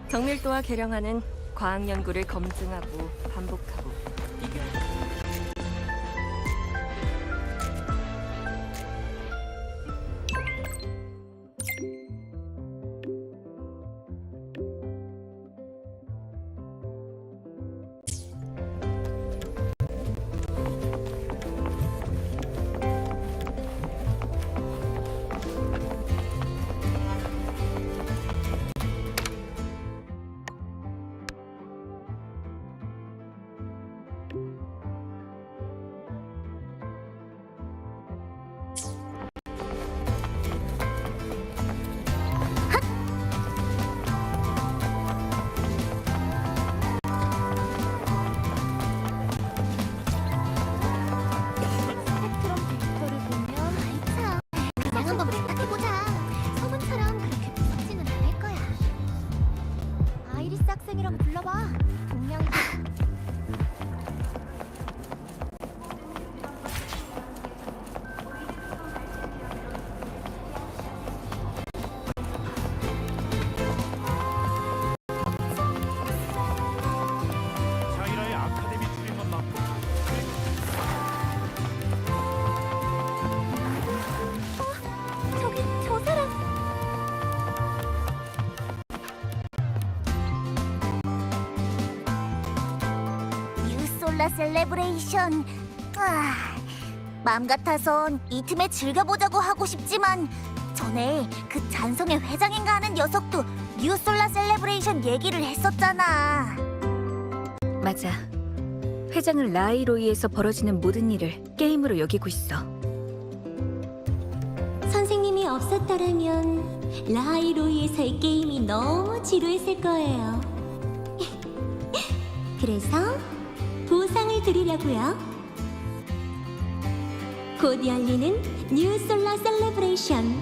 정밀도와 계량하는 과학 연구를 검증하고 반복하고 비교하고. 학생이라고 불러봐. 동양. 자이라의 아카데미 출연만 맡고 저기 저 사람. 뉴솔라 셀레브레이션. 맘 같아선 이 틈에 즐겨보자고 하고 싶지만 전에 그 잔성의 회장인가 하는 녀석도 뉴솔라 셀레브레이션 얘기를 했었잖아. 맞아. 회장은 라이로이에서 벌어지는 모든 일을 게임으로 여기고 있어. 선생님이 없었더라면 라이로이에서의 게임이 너무 지루했을 거예요. 그래서 보상을 드리려고요. 곧 열리는 뉴솔라 셀레브레이션.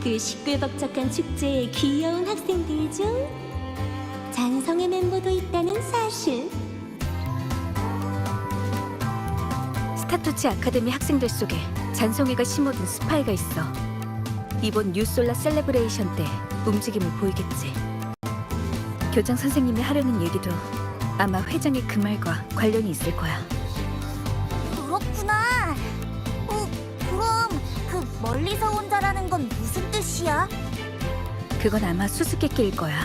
그 시끌벅적한 축제에 귀여운 학생들 중 잔성의 멤버도 있다는 사실. 스타토치 아카데미 학생들 속에 잔성애가 심어둔 스파이가 있어. 이번 뉴솔라 셀레브레이션 때 움직임을 보이겠지. 교장 선생님이 하려는 얘기도 아마 회장의 그 말과 관련이 있을 거야. 그렇구나. 그럼 그 멀리서 온 자라는 건 무슨 뜻이야? 그건 아마 수수께끼일 거야.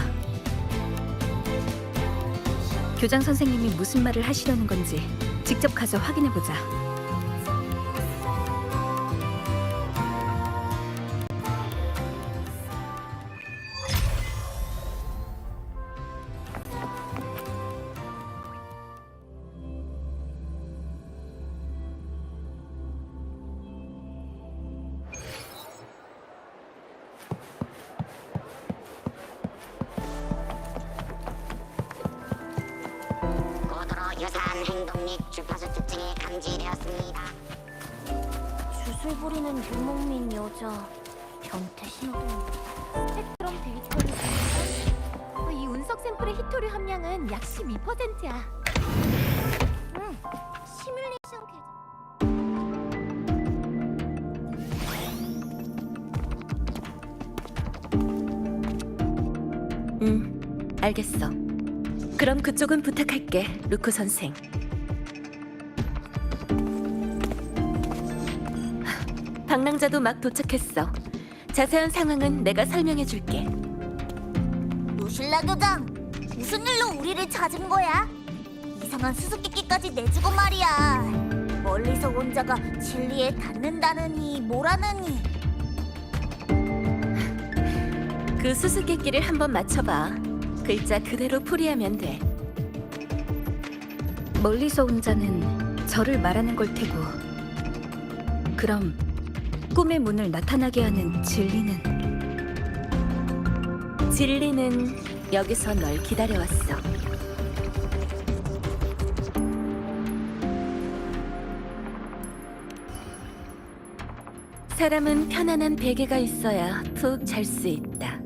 교장 선생님이 무슨 말을 하시려는 건지 직접 가서 확인해보자. 유사한 행동 및 주파수 특징이 감지되었습니다. 주술 부리는 유목민 여자 변태 신호등. 스펙트럼 데이터를 보면 이 운석 샘플의 히토류 함량은 약 12%야. 시뮬레이션 알겠어. 그럼 그쪽은 부탁할게, 루크 선생. 방랑자도 막 도착했어. 자세한 상황은 내가 설명해줄게. 루실라 교장, 무슨 일로 우리를 찾은 거야? 이상한 수수께끼까지 내주고 말이야. 멀리서 온 자가 진리에 닿는다느니 뭐라느니. 그 수수께끼를 한번 맞춰봐. 글자 그대로 풀이하면 돼. 멀리서 온 자는 저를 말하는 걸 테고, 그럼 꿈의 문을 나타나게 하는 진리는? 진리는 여기서 널 기다려왔어. 사람은 편안한 베개가 있어야 푹 잘 수 있다.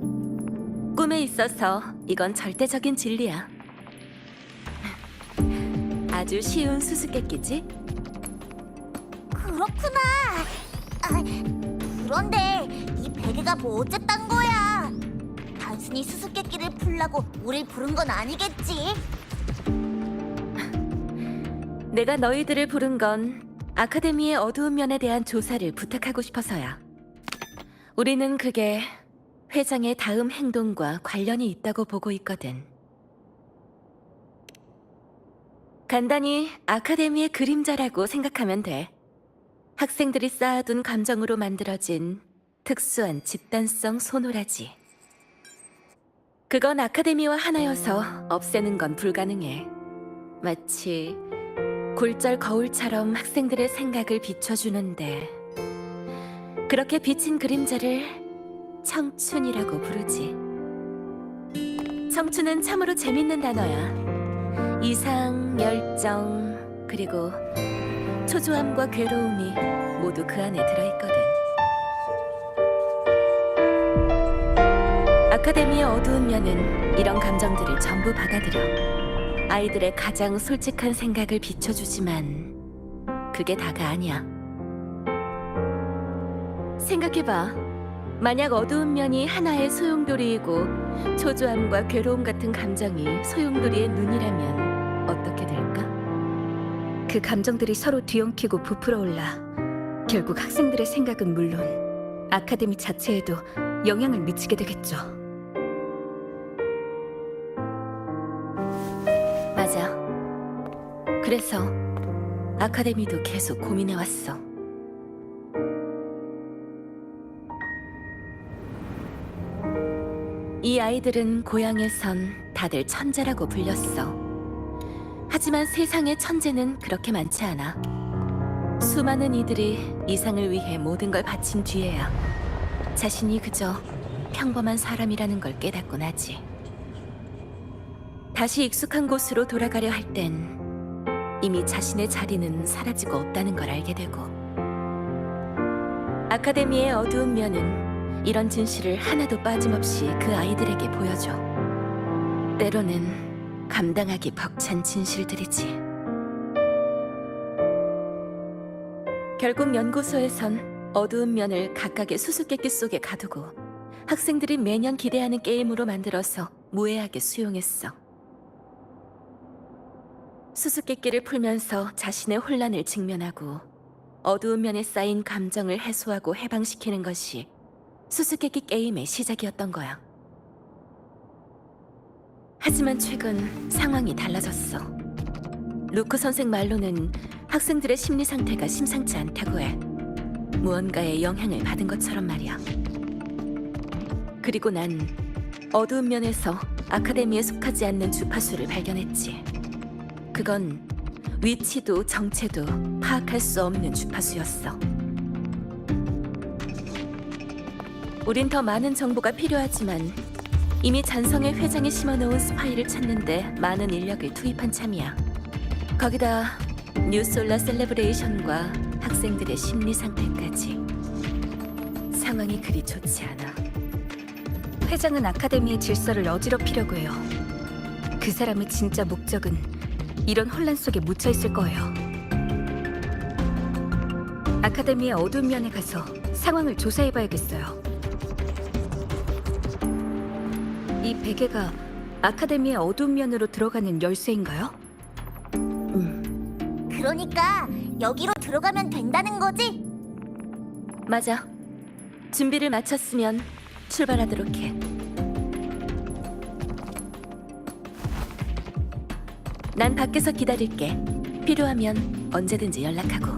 꿈에 있어서 이건 절대적인 진리야. 아주 쉬운 수수께끼지? 그렇구나. 그런데 이 베개가 뭐 어쨌단 거야? 단순히 수수께끼를 풀라고 우릴 부른 건 아니겠지? 내가 너희들을 부른 건 아카데미의 어두운 면에 대한 조사를 부탁하고 싶어서야. 우리는 그게 회장의 다음 행동과 관련이 있다고 보고 있거든. 간단히 아카데미의 그림자라고 생각하면 돼. 학생들이 쌓아둔 감정으로 만들어진 특수한 집단성 소노라지. 그건 아카데미와 하나여서 없애는 건 불가능해. 마치 굴절 거울처럼 학생들의 생각을 비춰주는데, 그렇게 비친 그림자를 청춘이라고 부르지. 청춘은 참으로 재밌는 단어야. 이상, 열정, 그리고 초조함과 괴로움이 모두 그 안에 들어있거든. 아카데미의 어두운 면은 이런 감정들을 전부 받아들여 아이들의 가장 솔직한 생각을 비춰주지만 그게 다가 아니야. 생각해봐. 만약 어두운 면이 하나의 소용돌이이고 초조함과 괴로움 같은 감정이 소용돌이의 눈이라면 어떻게 될까? 그 감정들이 서로 뒤엉키고 부풀어 올라 결국 학생들의 생각은 물론 아카데미 자체에도 영향을 미치게 되겠죠. 맞아. 그래서 아카데미도 계속 고민해왔어. 이 아이들은 고향에선 다들 천재라고 불렸어. 하지만 세상의 천재는 그렇게 많지 않아. 수많은 이들이 이상을 위해 모든 걸 바친 뒤에야 자신이 그저 평범한 사람이라는 걸 깨닫곤 하지. 다시 익숙한 곳으로 돌아가려 할 땐 이미 자신의 자리는 사라지고 없다는 걸 알게 되고, 아카데미의 어두운 면은 이런 진실을 하나도 빠짐없이 그 아이들에게 보여줘. 때로는 감당하기 벅찬 진실들이지. 결국 연구소에선 어두운 면을 각각의 수수께끼 속에 가두고 학생들이 매년 기대하는 게임으로 만들어서 무해하게 수용했어. 수수께끼를 풀면서 자신의 혼란을 직면하고 어두운 면에 쌓인 감정을 해소하고 해방시키는 것이 수수께끼 게임의 시작이었던 거야. 하지만 최근 상황이 달라졌어. 루크 선생 말로는 학생들의 심리 상태가 심상치 않다고 해. 무언가의 영향을 받은 것처럼 말이야. 그리고 난 어두운 면에서 아카데미에 속하지 않는 주파수를 발견했지. 그건 위치도 정체도 파악할 수 없는 주파수였어. 우린 더 많은 정보가 필요하지만 이미 잔성의 회장이 심어놓은 스파이를 찾는데 많은 인력을 투입한 참이야. 거기다 뉴솔라 셀레브레이션과 학생들의 심리 상태까지. 상황이 그리 좋지 않아. 회장은 아카데미의 질서를 어지럽히려고 해요. 그 사람의 진짜 목적은 이런 혼란 속에 묻혀 있을 거예요. 아카데미의 어두운 면에 가서 상황을 조사해봐야겠어요. 이 베개가 아카데미의 어두운 면으로 들어가는 열쇠인가요? 그러니까 여기로 들어가면 된다는 거지? 맞아. 준비를 마쳤으면 출발하도록 해. 난 밖에서 기다릴게. 필요하면 언제든지 연락하고.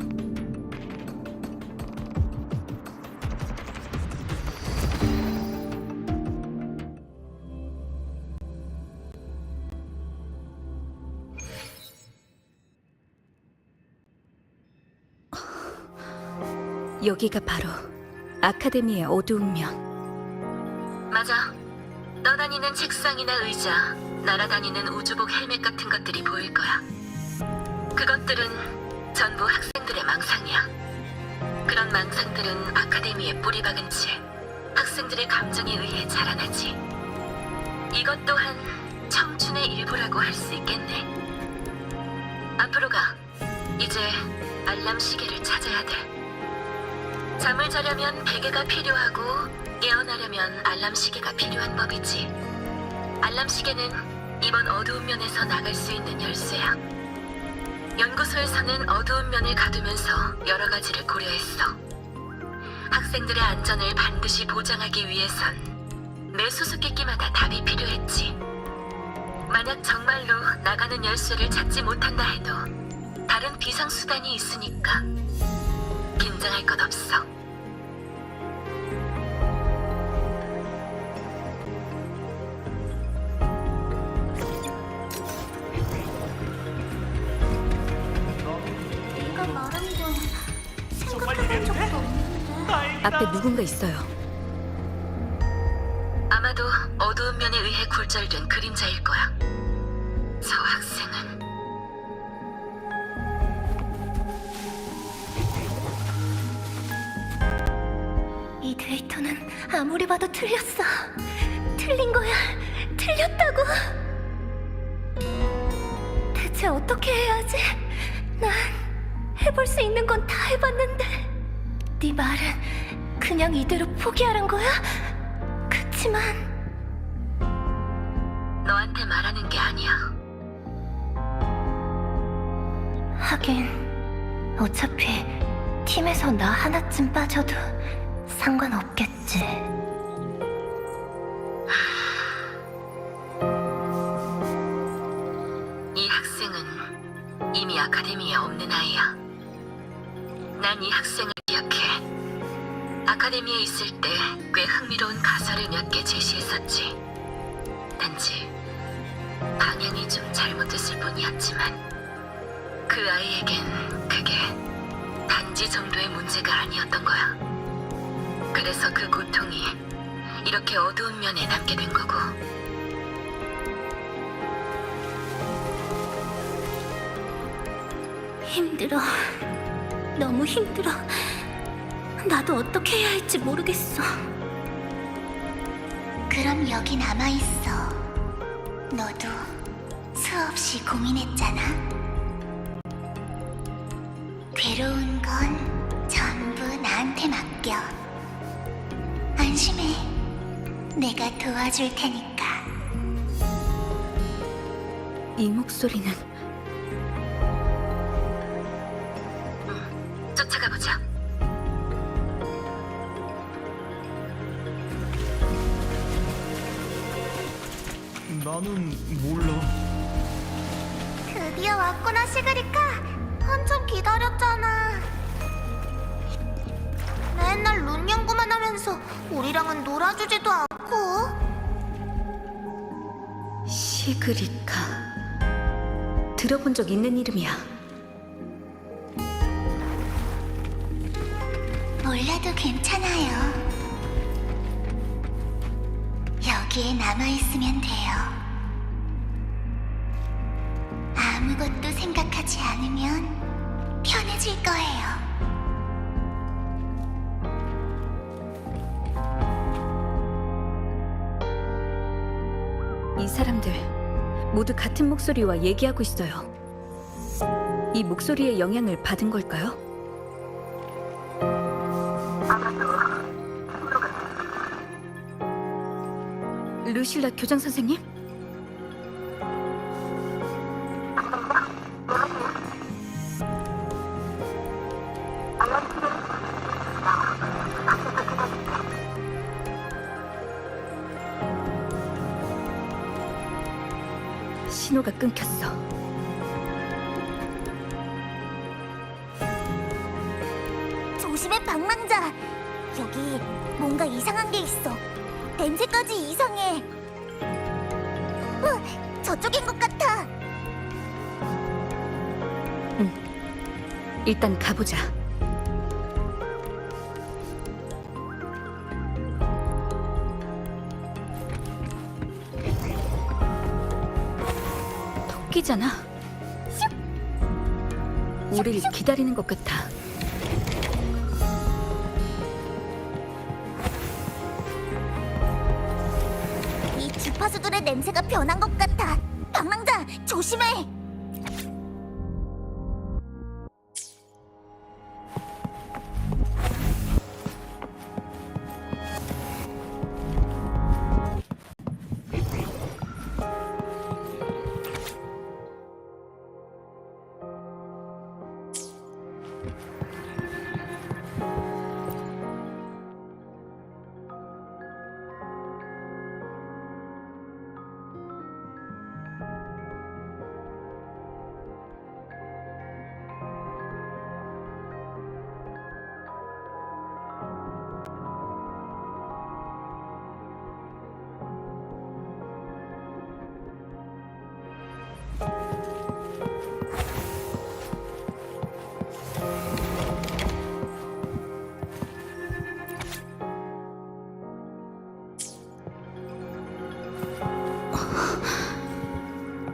여기가 바로 아카데미의 어두운 면. 맞아. 떠다니는 책상이나 의자, 날아다니는 우주복 헬멧 같은 것들이 보일 거야. 그것들은 전부 학생들의 망상이야. 그런 망상들은 아카데미에 뿌리 박은 채 학생들의 감정에 의해 자라나지. 이것 또한 청춘의 일부라고 할 수 있겠네. 앞으로 가. 이제 알람 시계를 찾아야 돼. 잠을 자려면 베개가 필요하고 깨어나려면 알람 시계가 필요한 법이지. 알람 시계는 이번 어두운 면에서 나갈 수 있는 열쇠야. 연구소에서는 어두운 면을 가두면서 여러 가지를 고려했어. 학생들의 안전을 반드시 보장하기 위해선 매 수수께끼마다 답이 필요했지. 만약 정말로 나가는 열쇠를 찾지 못한다 해도 다른 비상수단이 있으니까 긴장할 것 없어. 네가 말한 건 정말 생각해본 이래도 돼? 적도 없는데. 다행이다. 앞에 누군가 있어요. 아마도 어두운 면에 의해 굴절된 그림자일 거야. 저 학생은 이 데이터는 아무리 봐도 틀렸어. 틀린 거야. 틀렸다고. 대체 어떻게 해야지? 난 해볼 수 있는 건 다 해봤는데. 네 말은 그냥 이대로 포기하란 거야? 그치만 너한테 말하는 게 아니야. 하긴 어차피 팀에서 나 하나쯤 빠져도 상관없겠지. 이 학생은 이미 아카데미에 없는 아이야. 난 이 학생을 기억해. 아카데미에 있을 때 꽤 흥미로운 가설을 몇 개 제시했었지. 단지 방향이 좀 잘못됐을 뿐이었지만 그 아이에겐 그게 단지 정도의 문제가 아니었던 거야. 그래서 그 고통이 이렇게 어두운 면에 남게 된 거고. 힘들어. 너무 힘들어. 나도 어떻게 해야 할지 모르겠어. 그럼 여기 남아있어. 너도 수없이 고민했잖아. 괴로운 건 전부 나한테 맡겨. 안심해. 내가 도와줄 테니까. 이 목소리는 쫓아가 보자. 나는 몰라. 드디어 왔구나, 시그리카. 한참 기다렸잖아. 맨날 룬 연구만 하면서 우리랑은 놀아주지도 않고. 시그리카. 들어본 적 있는 이름이야. 몰라도 괜찮아요. 여기에 남아있으면 돼요. 아무것도 생각하지 않으면 편해질 거예요. 이 사람들 모두 같은 목소리와 얘기하고 있어요. 이 목소리의 영향을 받은 걸까요? 루실라 교장 선생님? 신호가 끊겼어. 조심해, 방랑자. 여기 뭔가 이상한 게 있어. 냄새까지 이상해. 저쪽인 것 같아. 일단 가보자. 토끼잖아. 우릴 기다리는 것 같아. 이 주파수들의 냄새가 변한 것 같아. 방랑자, 조심해.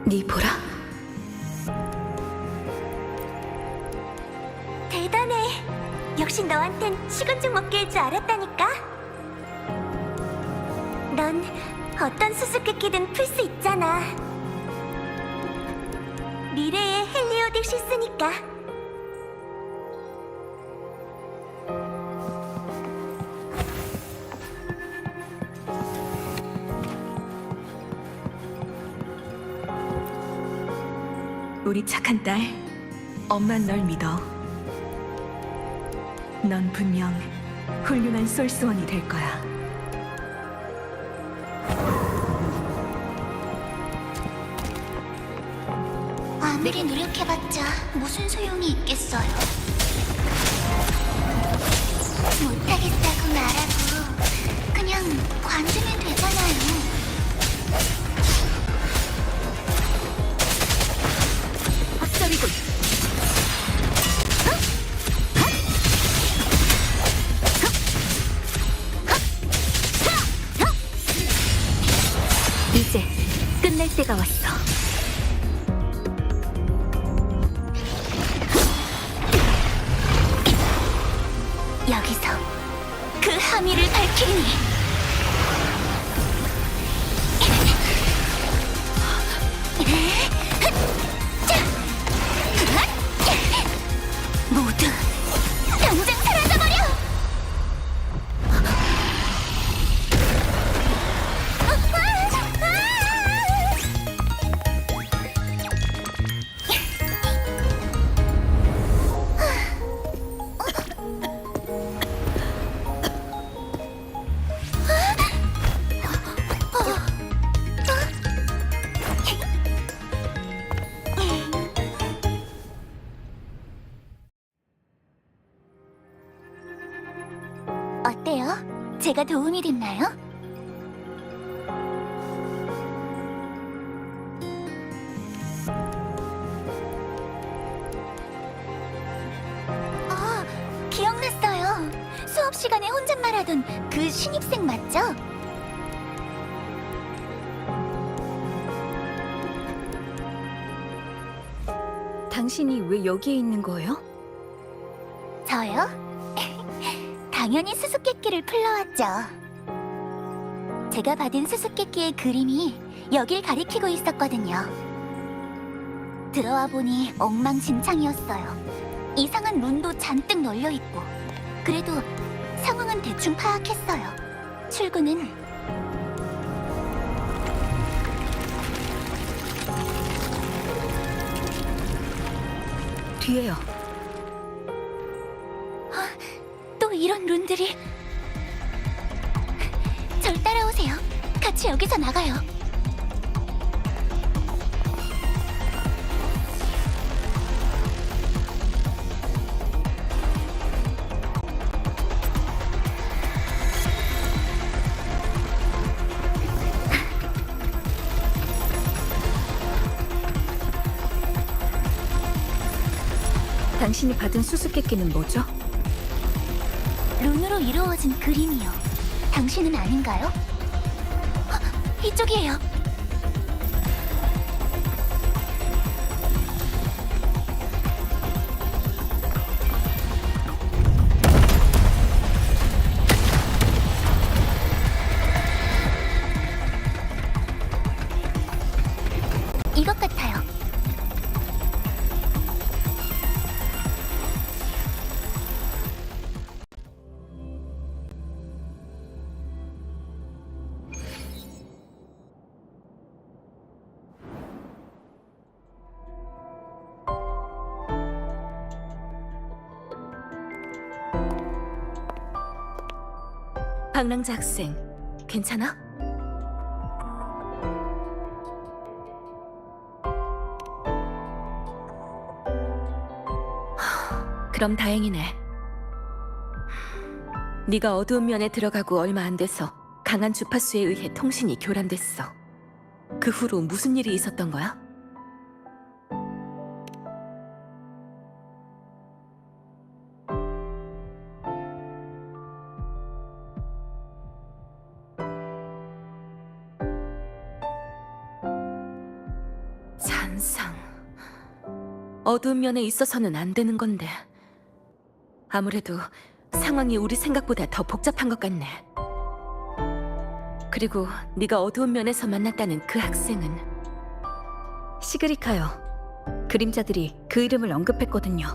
니보라? 대단해. 역시 너한텐 식은 죽 먹게 할 줄 알았다니까. 넌 어떤 수수께끼든 풀 수 있잖아. 미래의 헬리오딕시스니까. 우리 착한 딸, 엄만 널 믿어. 넌 분명 훌륭한 솔스원이 될 거야. 아무리 노력해봤자 무슨 소용이 있겠어요. 못하겠다고 말하고 그냥 관두면 되잖아요. 헛소리군. 이제 끝날 때가 왔어. 여기서 그 함의를 밝히니. 모두 당장 사라져버려! 어때요? 제가 도움이 됐나요? 기억났어요. 수업 시간에 혼잣말하던 그 신입생 맞죠? 당신이 왜 여기에 있는 거예요? 저요? 당연히 수수께끼를 풀러왔죠. 제가 받은 수수께끼의 그림이 여길 가리키고 있었거든요. 들어와 보니 엉망진창이었어요. 이상한 룬도 잔뜩 널려있고. 그래도 상황은 대충 파악했어요. 출구는 뒤에요. 또 이런 룬들이. 절 따라오세요. 같이 여기서 나가요. 당신이 받은 수수께끼는 뭐죠? 룬으로 이루어진 그림이요. 당신은 아닌가요? 이쪽이에요. 이것 같아요. 방랑자 학생, 괜찮아? 그럼 다행이네. 네가 어두운 면에 들어가고 얼마 안 돼서 강한 주파수에 의해 통신이 교란됐어. 그 후로 무슨 일이 있었던 거야? 잔상. 어두운 면에 있어서는 안 되는 건데. 아무래도 상황이 우리 생각보다 더 복잡한 것 같네. 그리고 네가 어두운 면에서 만났다는 그 학생은 시그리카요. 그림자들이 그 이름을 언급했거든요.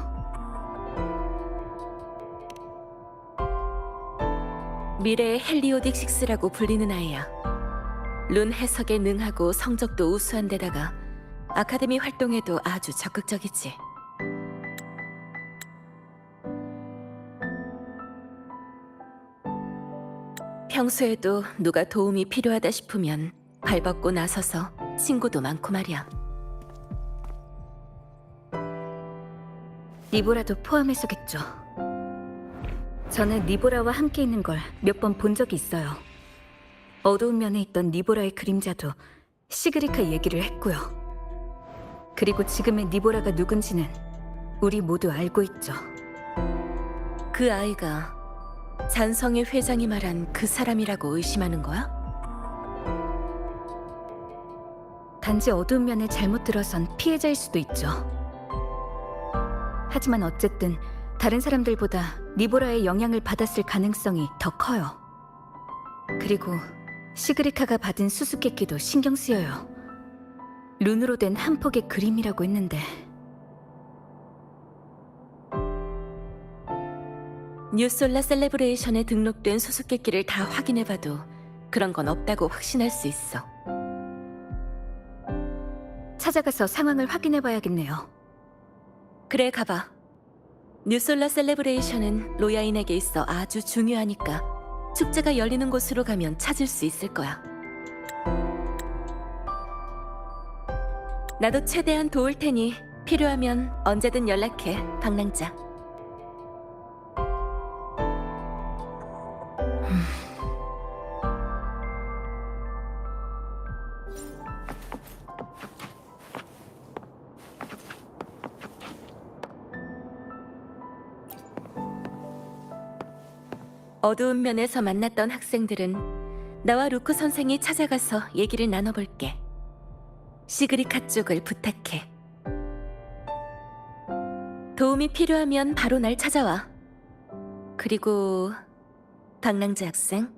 미래의 헬리오딕 식스라고 불리는 아이야. 룬 해석에 능하고 성적도 우수한 데다가 아카데미 활동에도 아주 적극적이지. 평소에도 누가 도움이 필요하다 싶으면 발벗고 나서서 친구도 많고 말이야. 니보라도 포함해서겠죠. 저는 니보라와 함께 있는 걸 몇 번 본 적이 있어요. 어두운 면에 있던 니보라의 그림자도 시그리카 얘기를 했고요. 그리고 지금의 니보라가 누군지는 우리 모두 알고 있죠. 그 아이가 잔성의 회장이 말한 그 사람이라고 의심하는 거야? 단지 어두운 면에 잘못 들어선 피해자일 수도 있죠. 하지만 어쨌든 다른 사람들보다 니보라의 영향을 받았을 가능성이 더 커요. 그리고 시그리카가 받은 수수께끼도 신경 쓰여요. 룬으로 된 한 폭의 그림이라고 했는데 뉴솔라 셀레브레이션에 등록된 수수께끼를 다 확인해봐도 그런 건 없다고 확신할 수 있어. 찾아가서 상황을 확인해봐야겠네요. 그래, 가봐. 뉴솔라 셀레브레이션은 로야인에게 있어 아주 중요하니까 축제가 열리는 곳으로 가면 찾을 수 있을 거야. 나도 최대한 도울 테니 필요하면 언제든 연락해, 방랑자. 어두운 면에서 만났던 학생들은 나와 루크 선생이 찾아가서 얘기를 나눠볼게. 시그리카 쪽을 부탁해. 도움이 필요하면 바로 날 찾아와. 그리고 방랑자 학생,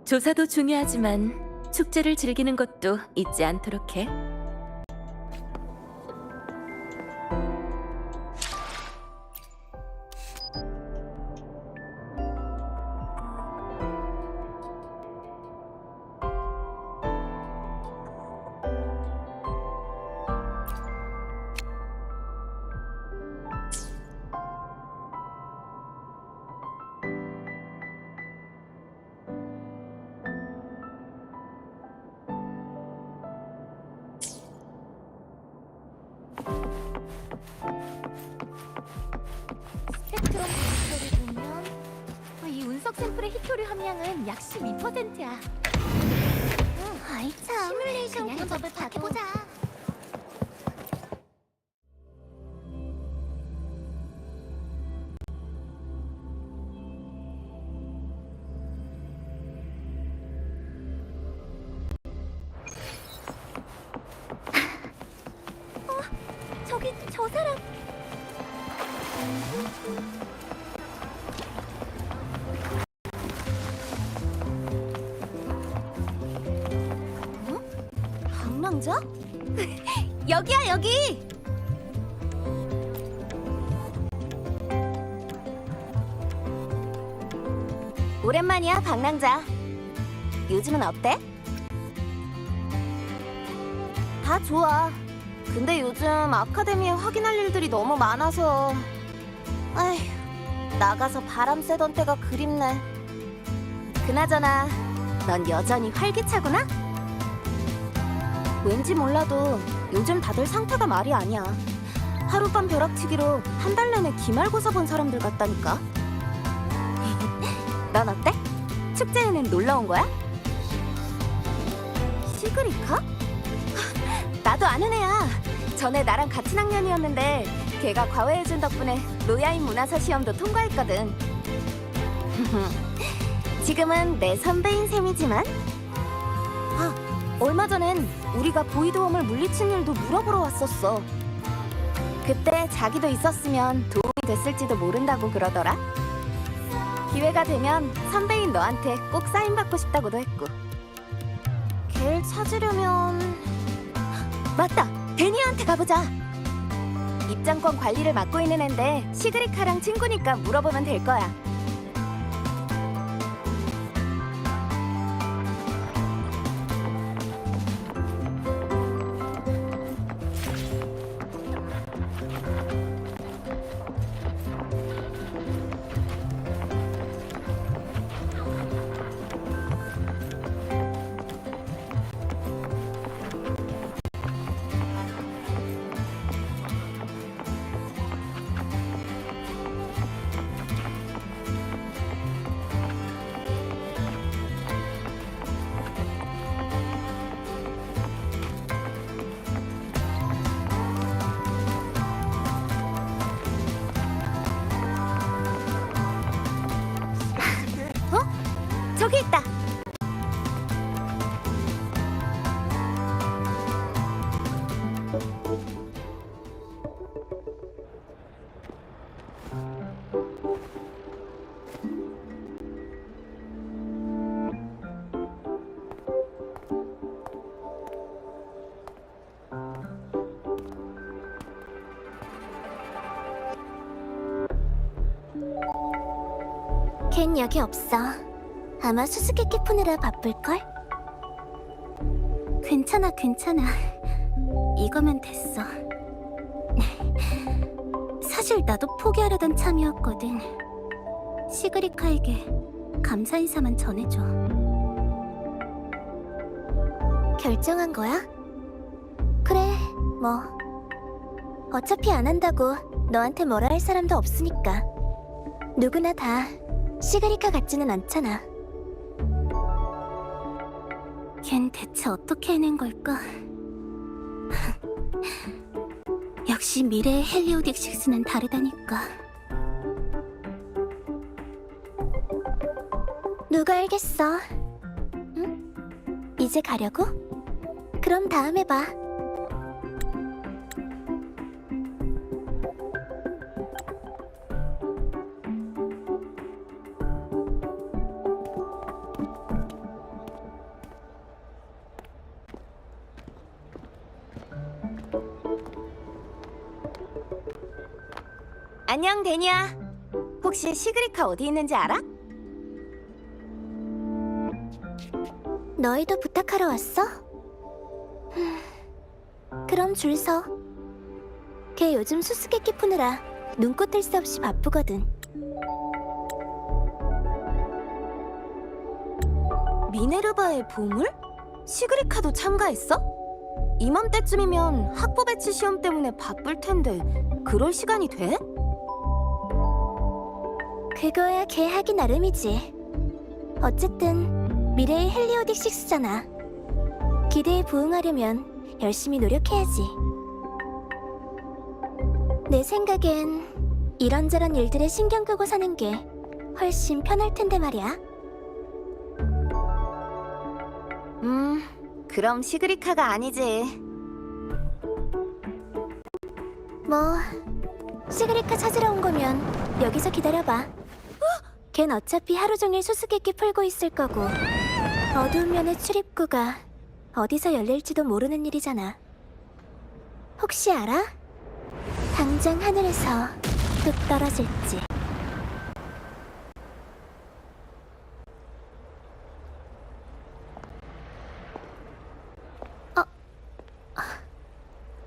조사도 중요하지만 축제를 즐기는 것도 잊지 않도록 해. 스펙트럼 데이터를 보면 이 운석 샘플의 희토류 함량은 약 12%야. 아이 참, 시뮬레이션 구조법을 봐보자. 저기 저 사람. 방랑자? 여기야 여기! 오랜만이야 방랑자. 요즘은 어때? 다 좋아. 근데 요즘 아카데미에 확인할 일들이 너무 많아서 에휴, 나가서 바람 쐬던 때가 그립네. 그나저나 넌 여전히 활기차구나? 왠지 몰라도 요즘 다들 상태가 말이 아니야. 하룻밤 벼락치기로 한 달 내내 기말고사 본 사람들 같다니까. 넌 어때? 축제에는 놀러 온 거야? 시그리카? 나도 아는 애야. 전에 나랑 같은 학년이었는데 걔가 과외해준 덕분에 로야인 문화사 시험도 통과했거든. 지금은 내 선배인 셈이지만 얼마 전엔 우리가 보이드웜을 물리친 일도 물어보러 왔었어. 그때 자기도 있었으면 도움이 됐을지도 모른다고 그러더라. 기회가 되면 선배인 너한테 꼭 사인 받고 싶다고도 했고. 걔를 찾으려면 맞다! 데니아한테 가보자! 입장권 관리를 맡고 있는 앤데 시그리카랑 친구니까 물어보면 될 거야. 저기 있다. 걘 여기 없어. 아마 수수께끼 푸느라 바쁠걸? 괜찮아. 이거면 됐어. 사실 나도 포기하려던 참이었거든. 시그리카에게 감사 인사만 전해줘. 결정한 거야? 그래, 뭐. 어차피 안 한다고 너한테 뭐라 할 사람도 없으니까. 누구나 다 시그리카 같지는 않잖아. 걘 대체 어떻게 해낸 걸까? 역시 미래의 헬리오딕식스는 다르다니까. 누가 알겠어? 응? 이제 가려고? 그럼 다음에 봐. 안녕, 데니야. 혹시 시그리카 어디 있는지 알아? 너희도 부탁하러 왔어? 그럼 줄 서. 걔 요즘 수수께끼 푸느라 눈코 뜰 새 없이 바쁘거든. 미네르바의 보물? 시그리카도 참가했어? 이맘때쯤이면 학부 배치 시험 때문에 바쁠 텐데 그럴 시간이 돼? 그거야 걔 하기 나름이지. 어쨌든 미래의 헬리오딕6잖아. 기대에 부응하려면 열심히 노력해야지. 내 생각엔 이런저런 일들에 신경 끄고 사는 게 훨씬 편할 텐데 말이야. 그럼 시그리카가 아니지. 뭐 시그리카 찾으러 온 거면 여기서 기다려봐. 걘 어차피 하루 종일 수수께끼 풀고 있을 거고 어두운 면의 출입구가 어디서 열릴지도 모르는 일이잖아. 혹시 알아? 당장 하늘에서 뚝 떨어질지.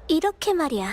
이렇게 말이야.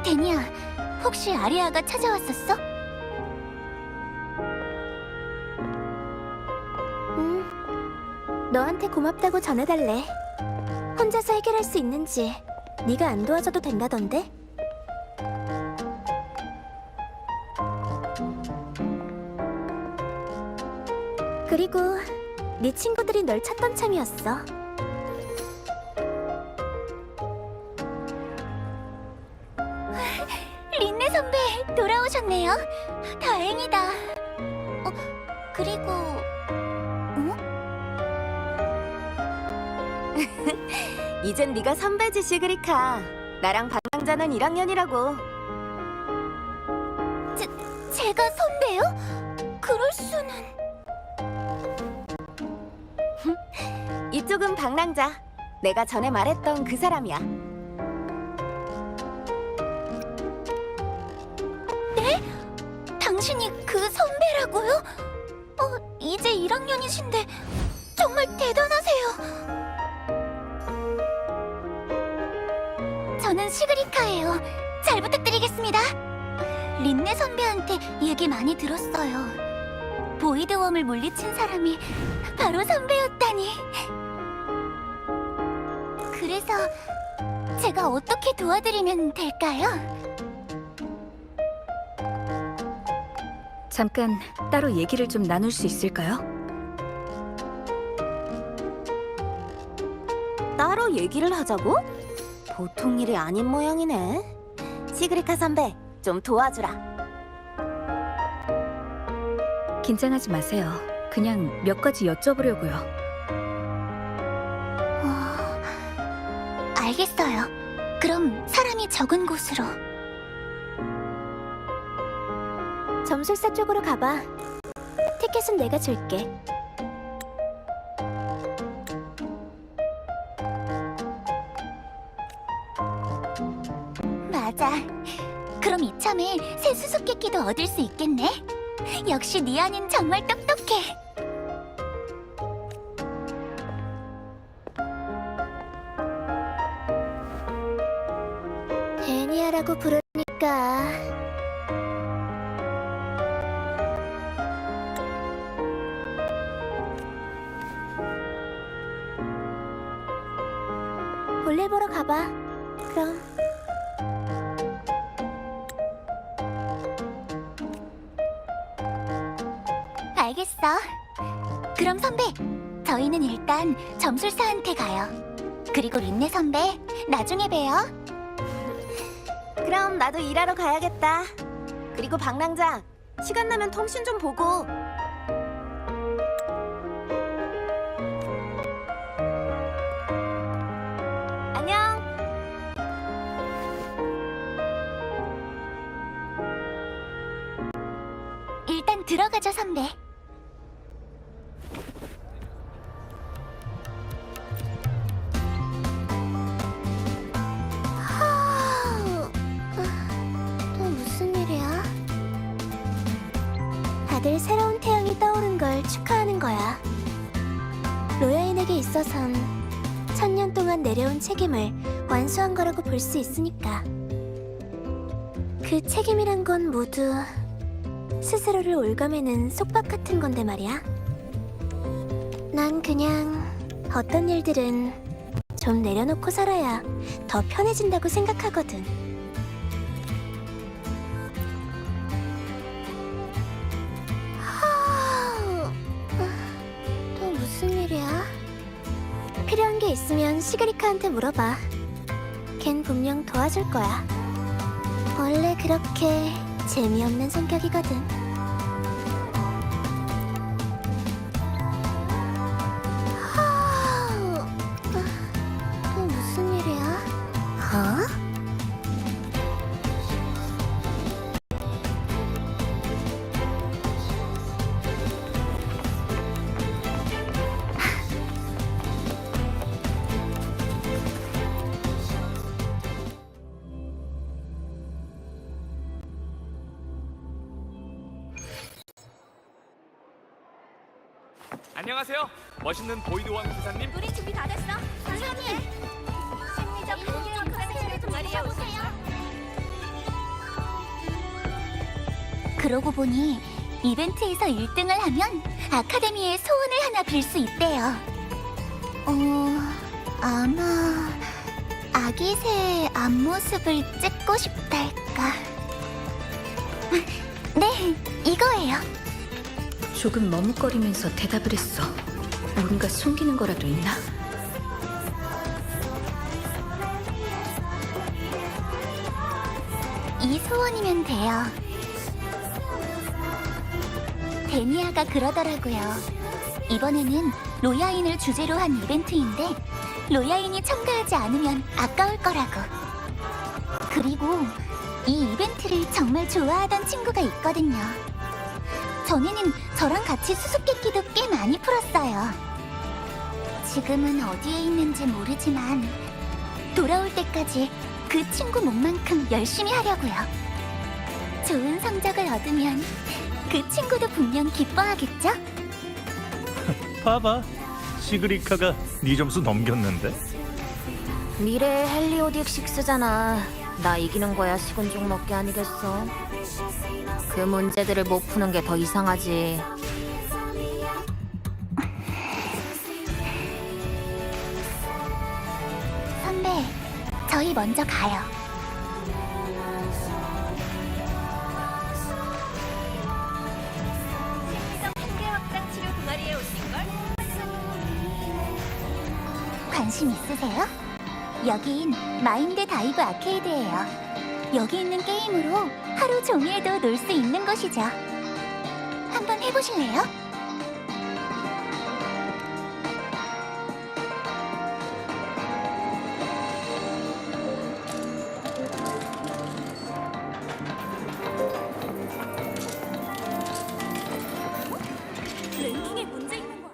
데니야, 혹시 아리아가 찾아왔었어? 너한테 고맙다고 전해달래. 혼자서 해결할 수 있는지 네가 안 도와줘도 된다던데? 그리고 네 친구들이 널 찾던 참이었어. 린네 선배 돌아오셨네요. 다행이다. 그리고 이젠 네가 선배지, 시그리카. 나랑 방랑자는 1학년이라고. 제가 선배요? 그럴 수는. 이쪽은 방랑자. 내가 전에 말했던 그 사람이야. 네? 당신이 그 선배라고요? 이제 1학년이신데 정말 대단하세요. 저는 시그리카예요. 잘 부탁드리겠습니다. 린네 선배한테 얘기 많이 들었어요. 보이드웜을 물리친 사람이 바로 선배였다니. 그래서 제가 어떻게 도와드리면 될까요? 잠깐 따로 얘기를 좀 나눌 수 있을까요? 따로 얘기를 하자고? 보통 일이 아닌 모양이네. 시그리카 선배, 좀 도와주라. 긴장하지 마세요. 그냥 몇 가지 여쭤보려고요. 알겠어요. 그럼 사람이 적은 곳으로. 점술사 쪽으로 가봐. 티켓은 내가 줄게. 맞아. 그럼 이참에 새 수수께끼도 얻을 수 있겠네. 역시 니아는 정말 똑똑해. 데니아라고 부르니까 볼일 보러 가봐. 그럼. 알겠어. 그럼 선배, 저희는 일단 점술사한테 가요. 그리고 린네 선배, 나중에 봬요. 그럼 나도 일하러 가야겠다. 그리고 방랑자, 시간 나면 통신 좀 보고. 안녕. 일단 들어가죠, 선배. 또 무슨 일이야? 다들 새로운 태양이 떠오른 걸 축하하는 거야. 로야인에게 있어선 1000년 동안 내려온 책임을 완수한 거라고 볼 수 있으니까. 그 책임이란 건 모두 스스로를 올가매는 속박 같은 건데 말이야. 난 그냥 어떤 일들은 좀 내려놓고 살아야 더 편해진다고 생각하거든. 또 무슨 일이야? 필요한 게 있으면 시그리카한테 물어봐. 걘 분명 도와줄 거야. 원래 그렇게 재미없는 성격이거든. 또 무슨 일이야? 안녕하세요. 멋있는 보이드원 기사님. 우리 준비 다 됐어. 선생님. 심리적 공격 컨셉을 동아리에 오세요. 그러고 보니 이벤트에서 1등을 하면 아카데미에 소원을 하나 빌 수 있대요. 아마 아기 새의 앞모습을 찍고 싶달까. 네, 이거예요. 조금 머뭇거리면서 대답을 했어. 뭔가 숨기는 거라도 있나? 이 소원이면 돼요. 데니아가 그러더라고요. 이번에는 로야인을 주제로 한 이벤트인데 로야인이 참가하지 않으면 아까울 거라고. 그리고 이 이벤트를 정말 좋아하던 친구가 있거든요. 전에는 저랑 같이 수수께끼도 꽤 많이 풀었어요. 지금은 어디에 있는지 모르지만 돌아올 때까지 그 친구 몸만큼 열심히 하려고요. 좋은 성적을 얻으면 그 친구도 분명 기뻐하겠죠? 봐봐, 시그리카가 네 점수 넘겼는데? 미래 헬리오딕 6잖아. 나 이기는 거야 식은죽 먹기 아니겠어? 그 문제들을 못 푸는 게 더 이상하지. 선배, 저희 먼저 가요. 관심 있으세요? 여긴 마인드 다이브 아케이드예요. 여기 있는 게임으로 하루 종일도 놀 수 있는 곳이죠. 한번 해보실래요? 랭킹에 문제 있는 거.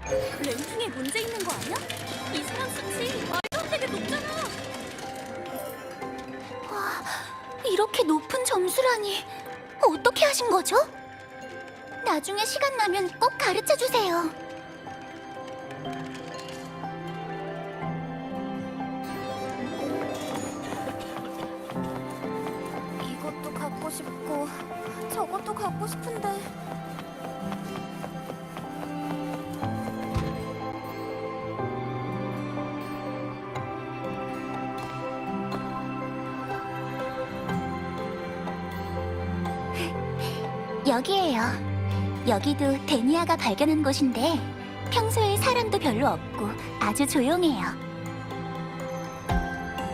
랭킹에 문제 있는 거 아니야? 이 사람 수치 말도 안 되게 높잖아. 와, 이렇게 높은 점수라니 어떻게 하신 거죠? 나중에 시간 나면 꼭 가르쳐 주세요. 이것도 갖고 싶고 저것도 갖고 싶은데 여기에요. 여기도 데니아가 발견한 곳인데 평소에 사람도 별로 없고 아주 조용해요.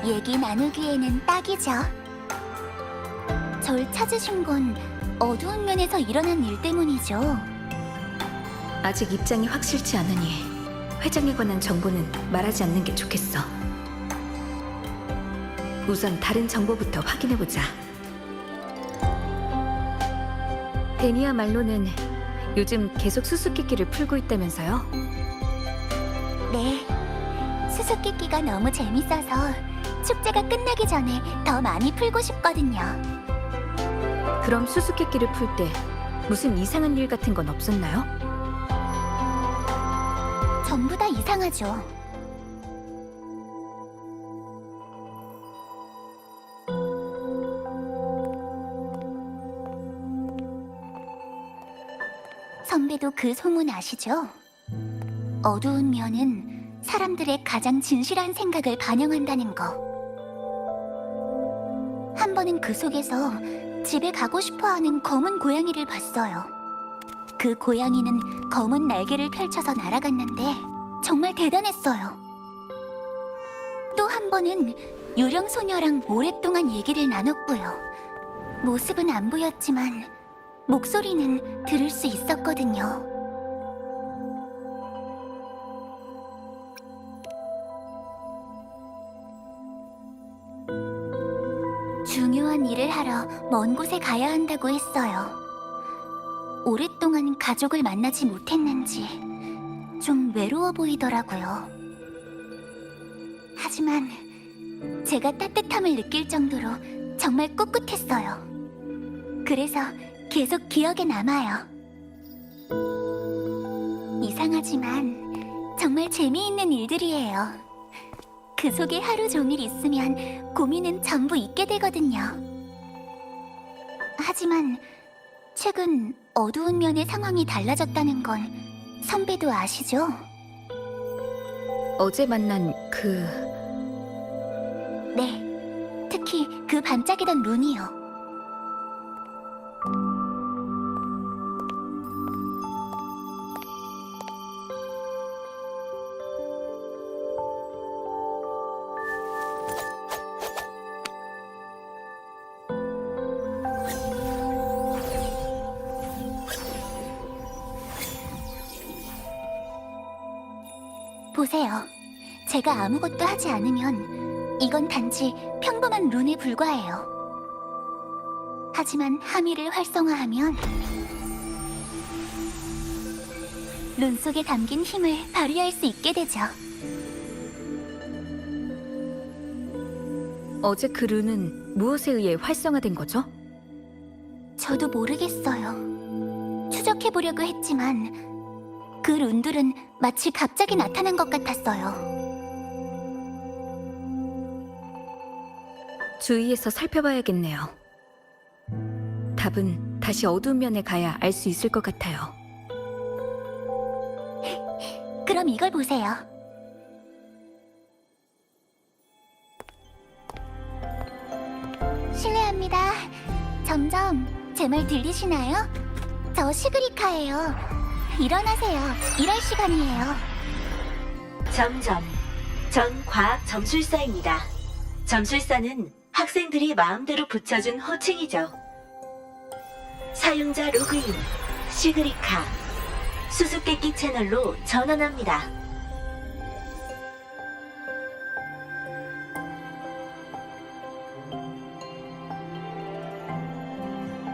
얘기 나누기에는 딱이죠. 절 찾으신 건 어두운 면에서 일어난 일 때문이죠. 아직 입장이 확실치 않으니 회장에 관한 정보는 말하지 않는 게 좋겠어. 우선 다른 정보부터 확인해보자. 데니아 말로는 요즘 계속 수수께끼를 풀고 있다면서요? 네, 수수께끼가 너무 재밌어서 축제가 끝나기 전에 더 많이 풀고 싶거든요. 그럼 수수께끼를 풀 때 무슨 이상한 일 같은 건 없었나요? 전부 다 이상하죠. 선배도 그 소문 아시죠? 어두운 면은 사람들의 가장 진실한 생각을 반영한다는 거. 한 번은 그 속에서 집에 가고 싶어하는 검은 고양이를 봤어요. 그 고양이는 검은 날개를 펼쳐서 날아갔는데 정말 대단했어요. 또 한 번은 유령 소녀랑 오랫동안 얘기를 나눴고요. 모습은 안 보였지만 목소리는 들을 수 있었거든요. 중요한 일을 하러 먼 곳에 가야 한다고 했어요. 오랫동안 가족을 만나지 못했는지 좀 외로워 보이더라고요. 하지만 제가 따뜻함을 느낄 정도로 정말 꿋꿋했어요. 그래서 계속 기억에 남아요. 이상하지만 정말 재미있는 일들이에요. 그 속에 하루 종일 있으면 고민은 전부 잊게 되거든요. 하지만 최근 어두운 면의 상황이 달라졌다는 걸 선배도 아시죠? 어제 만난 네, 특히 그 반짝이던 룬이요. 보세요. 제가 아무것도 하지 않으면 이건 단지 평범한 룬에 불과해요. 하지만 하미를 활성화하면 룬 속에 담긴 힘을 발휘할 수 있게 되죠. 어제 그 룬은 무엇에 의해 활성화된 거죠? 저도 모르겠어요. 추적해보려고 했지만 그 룬들은 마치 갑자기 나타난 것 같았어요. 주위에서 살펴봐야겠네요. 답은 다시 어두운 면에 가야 알 수 있을 것 같아요. 그럼 이걸 보세요. 실례합니다. 점점 제 말 들리시나요? 저 시그리카예요. 일어나세요. 일할 시간이에요. 점점. 전 과학 점술사입니다. 점술사는 학생들이 마음대로 붙여준 호칭이죠. 사용자 로그인, 시그리카, 수수께끼 채널로 전환합니다.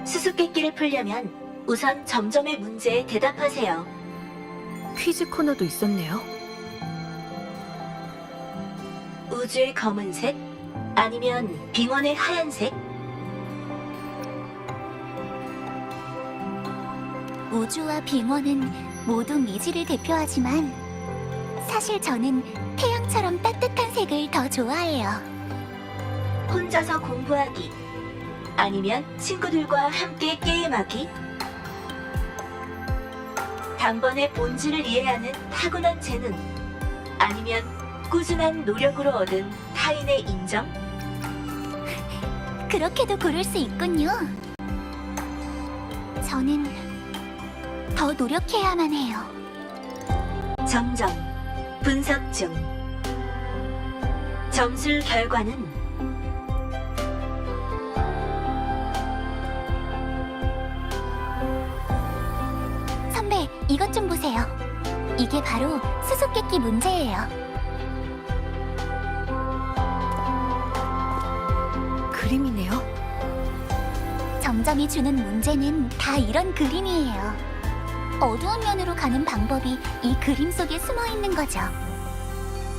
수수께끼를 풀려면 우선 점점의 문제에 대답하세요. 퀴즈 코너도 있었네요. 우주의 검은색? 아니면 빙원의 하얀색? 우주와 빙원은 모두 미지를 대표하지만 사실 저는 태양처럼 따뜻한 색을 더 좋아해요. 혼자서 공부하기? 아니면 친구들과 함께 게임하기? 단번에 본질을 이해하는 타고난 재능? 아니면 꾸준한 노력으로 얻은 타인의 인정? 그렇게도 고를 수 있군요. 저는 더 노력해야만 해요. 점점 분석 중. 점술 결과는 선배, 이것 좀 보세요. 이게 바로 수수께끼 문제예요. 그림이네요. 점점이 주는 문제는 다 이런 그림이에요. 어두운 면으로 가는 방법이 이 그림 속에 숨어 있는 거죠.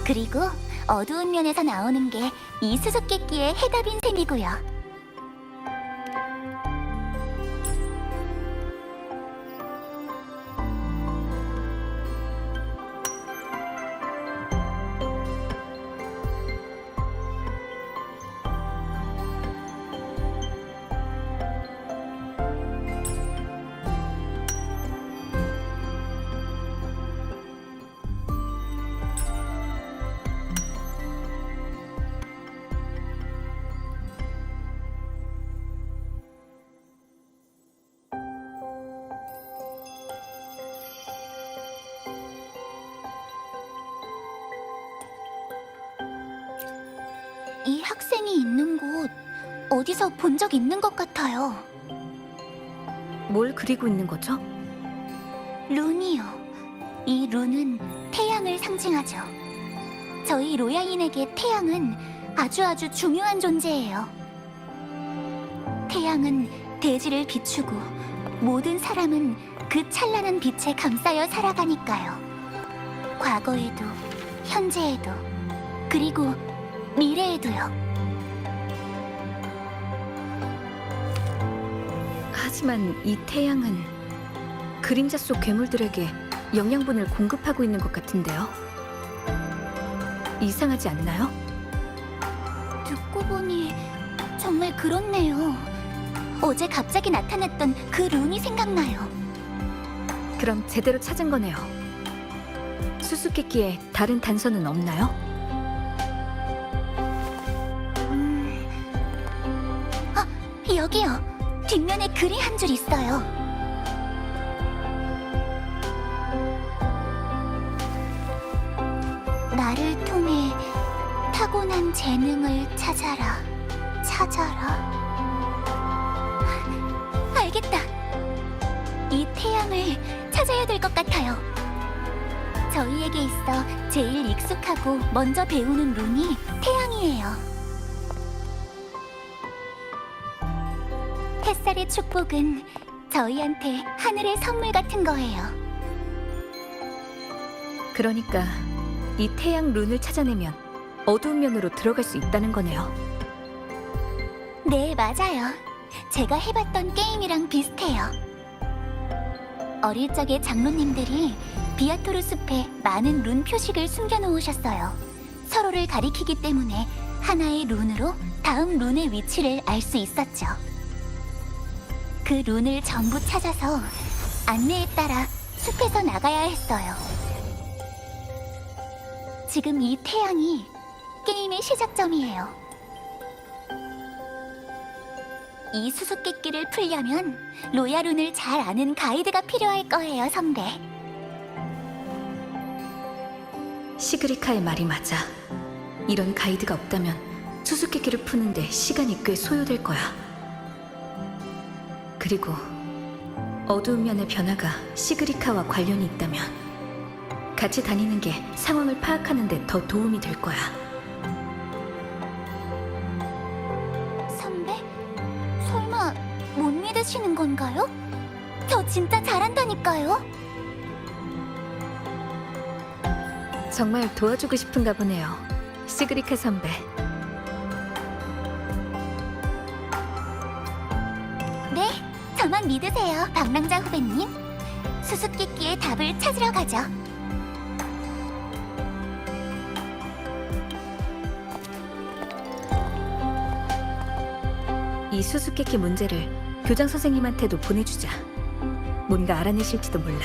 그리고 어두운 면에서 나오는 게 이 수수께끼의 해답인 셈이고요. 이 학생이 있는 곳 어디서 본 적 있는 것 같아요. 뭘 그리고 있는 거죠? 룬이요. 이 룬은 태양을 상징하죠. 저희 로야인에게 태양은 아주 중요한 존재예요. 태양은 대지를 비추고 모든 사람은 그 찬란한 빛에 감싸여 살아가니까요. 과거에도, 현재에도, 그리고 미래에도요. 하지만 이 태양은 그림자 속 괴물들에게 영양분을 공급하고 있는 것 같은데요. 이상하지 않나요? 듣고 보니 정말 그렇네요. 어제 갑자기 나타났던 그 룬이 생각나요. 그럼 제대로 찾은 거네요. 수수께끼에 다른 단서는 없나요? 여기요. 뒷면에 글이 한 줄 있어요. 나를 통해 타고난 재능을 찾아라. 알겠다. 이 태양을 찾아야 될 것 같아요. 저희에게 있어 제일 익숙하고 먼저 배우는 룬이 태양이에요. 햇살의 축복은 저희한테 하늘의 선물 같은 거예요. 그러니까 이 태양 룬을 찾아내면 어두운 면으로 들어갈 수 있다는 거네요. 네, 맞아요. 제가 해봤던 게임이랑 비슷해요. 어릴 적에 장로님들이 비아토르 숲에 많은 룬 표식을 숨겨놓으셨어요. 서로를 가리키기 때문에 하나의 룬으로 다음 룬의 위치를 알 수 있었죠. 그 룬을 전부 찾아서 안내에 따라 숲에서 나가야 했어요. 지금 이 태양이 게임의 시작점이에요. 이 수수께끼를 풀려면 로야 룬을 잘 아는 가이드가 필요할 거예요, 선배. 시그리카의 말이 맞아. 이런 가이드가 없다면 수수께끼를 푸는데 시간이 꽤 소요될 거야. 그리고 어두운 면의 변화가 시그리카와 관련이 있다면 같이 다니는 게 상황을 파악하는 데 더 도움이 될 거야. 선배? 설마 못 믿으시는 건가요? 저 진짜 잘한다니까요. 정말 도와주고 싶은가 보네요. 시그리카 선배. 네, 저만 믿으세요, 방랑자 후배님. 수수께끼의 답을 찾으러 가죠. 이 수수께끼 문제를 교장 선생님한테도 보내주자. 뭔가 알아내실지도 몰라.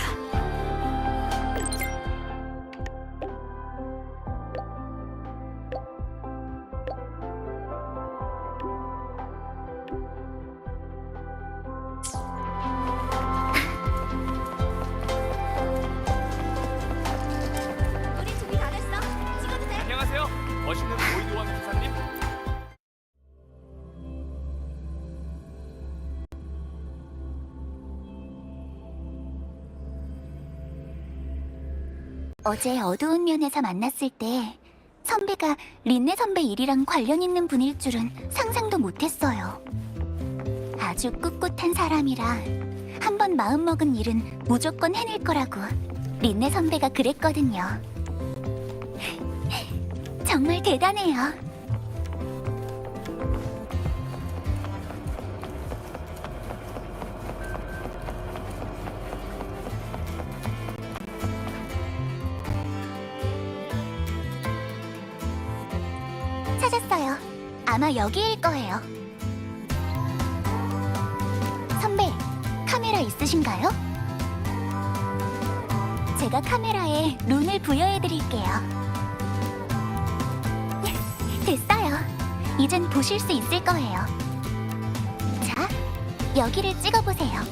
우리 준비 다 됐어. 찍어도 돼? 안녕하세요. 멋있는 보이드 왕 기사님. 어제 어두운 면에서 만났을 때 선배가 린네 선배 일이랑 관련 있는 분일 줄은 상상도 못했어요. 아주 꿋꿋한 사람이라 한 번 마음먹은 일은 무조건 해낼 거라고 린네 선배가 그랬거든요. 정말 대단해요. 찾았어요. 아마 여기일 거예요. 선배, 카메라 있으신가요? 제가 카메라에 룬을 부여해드릴게요. 됐어요. 이젠 보실 수 있을 거예요. 자, 여기를 찍어보세요.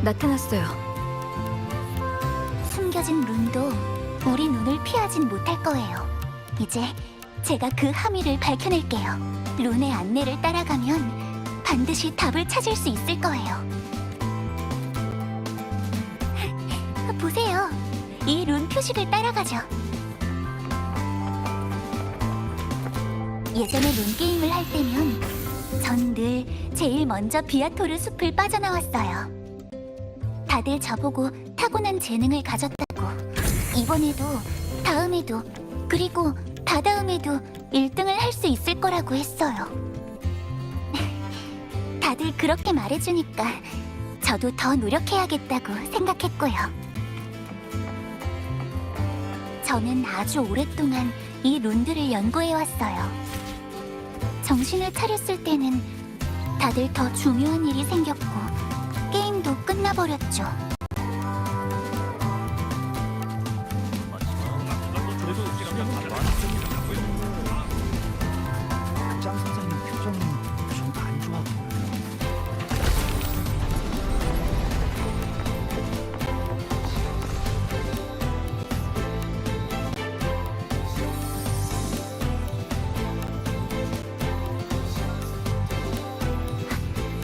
나타났어요. 숨겨진 룬도 우리 눈을 피하진 못할 거예요. 이제 제가 그 함의를 밝혀낼게요. 룬의 안내를 따라가면 반드시 답을 찾을 수 있을 거예요. 보세요. 이 룬 표식을 따라가죠. 예전에 룬 게임을 할 때면 전 늘 제일 먼저 비아토르 숲을 빠져나왔어요. 다들 저보고 타고난 재능을 가졌다고. 이번에도, 다음에도, 그리고 다다음에도 1등을 할 수 있을 거라고 했어요. 다들 그렇게 말해주니까 저도 더 노력해야겠다고 생각했고요. 저는 아주 오랫동안 이 룬들을 연구해왔어요. 정신을 차렸을 때는 다들 더 중요한 일이 생겼고 게임도 끝나버렸죠. 교장 선생님 표정이 좀 안 좋아 보여요.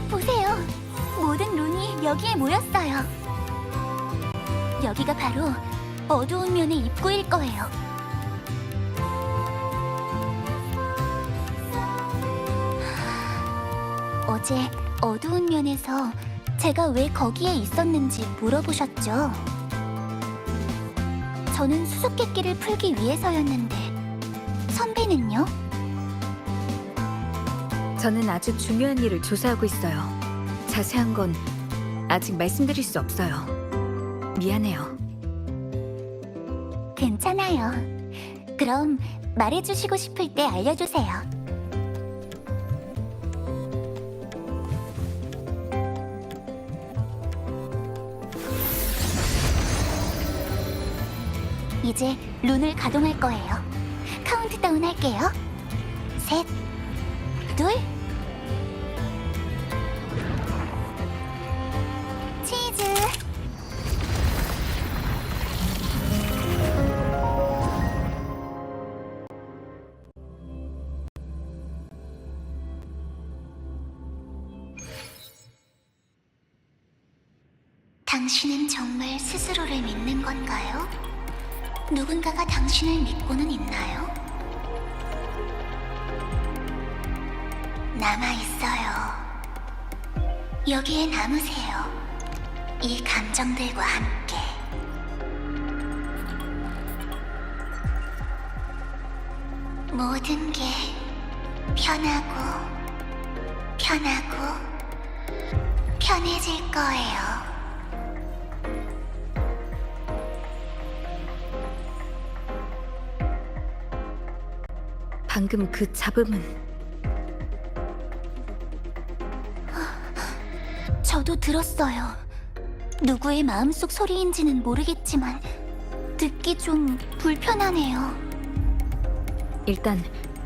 보세요. 모든 룬이 여기에 모였어요. 여기가 바로 어두운 면의 입구일 거예요. 어제 어두운 면에서 제가 왜 거기에 있었는지 물어보셨죠? 저는 수수께끼를 풀기 위해서였는데 선배는요? 저는 아주 중요한 일을 조사하고 있어요. 자세한 건 아직 말씀드릴 수 없어요. 미안해요. 괜찮아요. 그럼 말해주시고 싶을 때 알려주세요. 이제 룬을 가동할 거예요. 카운트다운 할게요. 셋, 둘, 치즈. 당신은 정말 스스로를 믿는 건가요? 누군가가 당신을 믿고는 있나요? 남아있어요. 여기에 남으세요. 이 감정들과 함께. 모든 게 편하고 편해질 거예요. 방금 그 잡음은 저도 들었어요. 누구의 마음속 소리인지는 모르겠지만 듣기 좀 불편하네요. 일단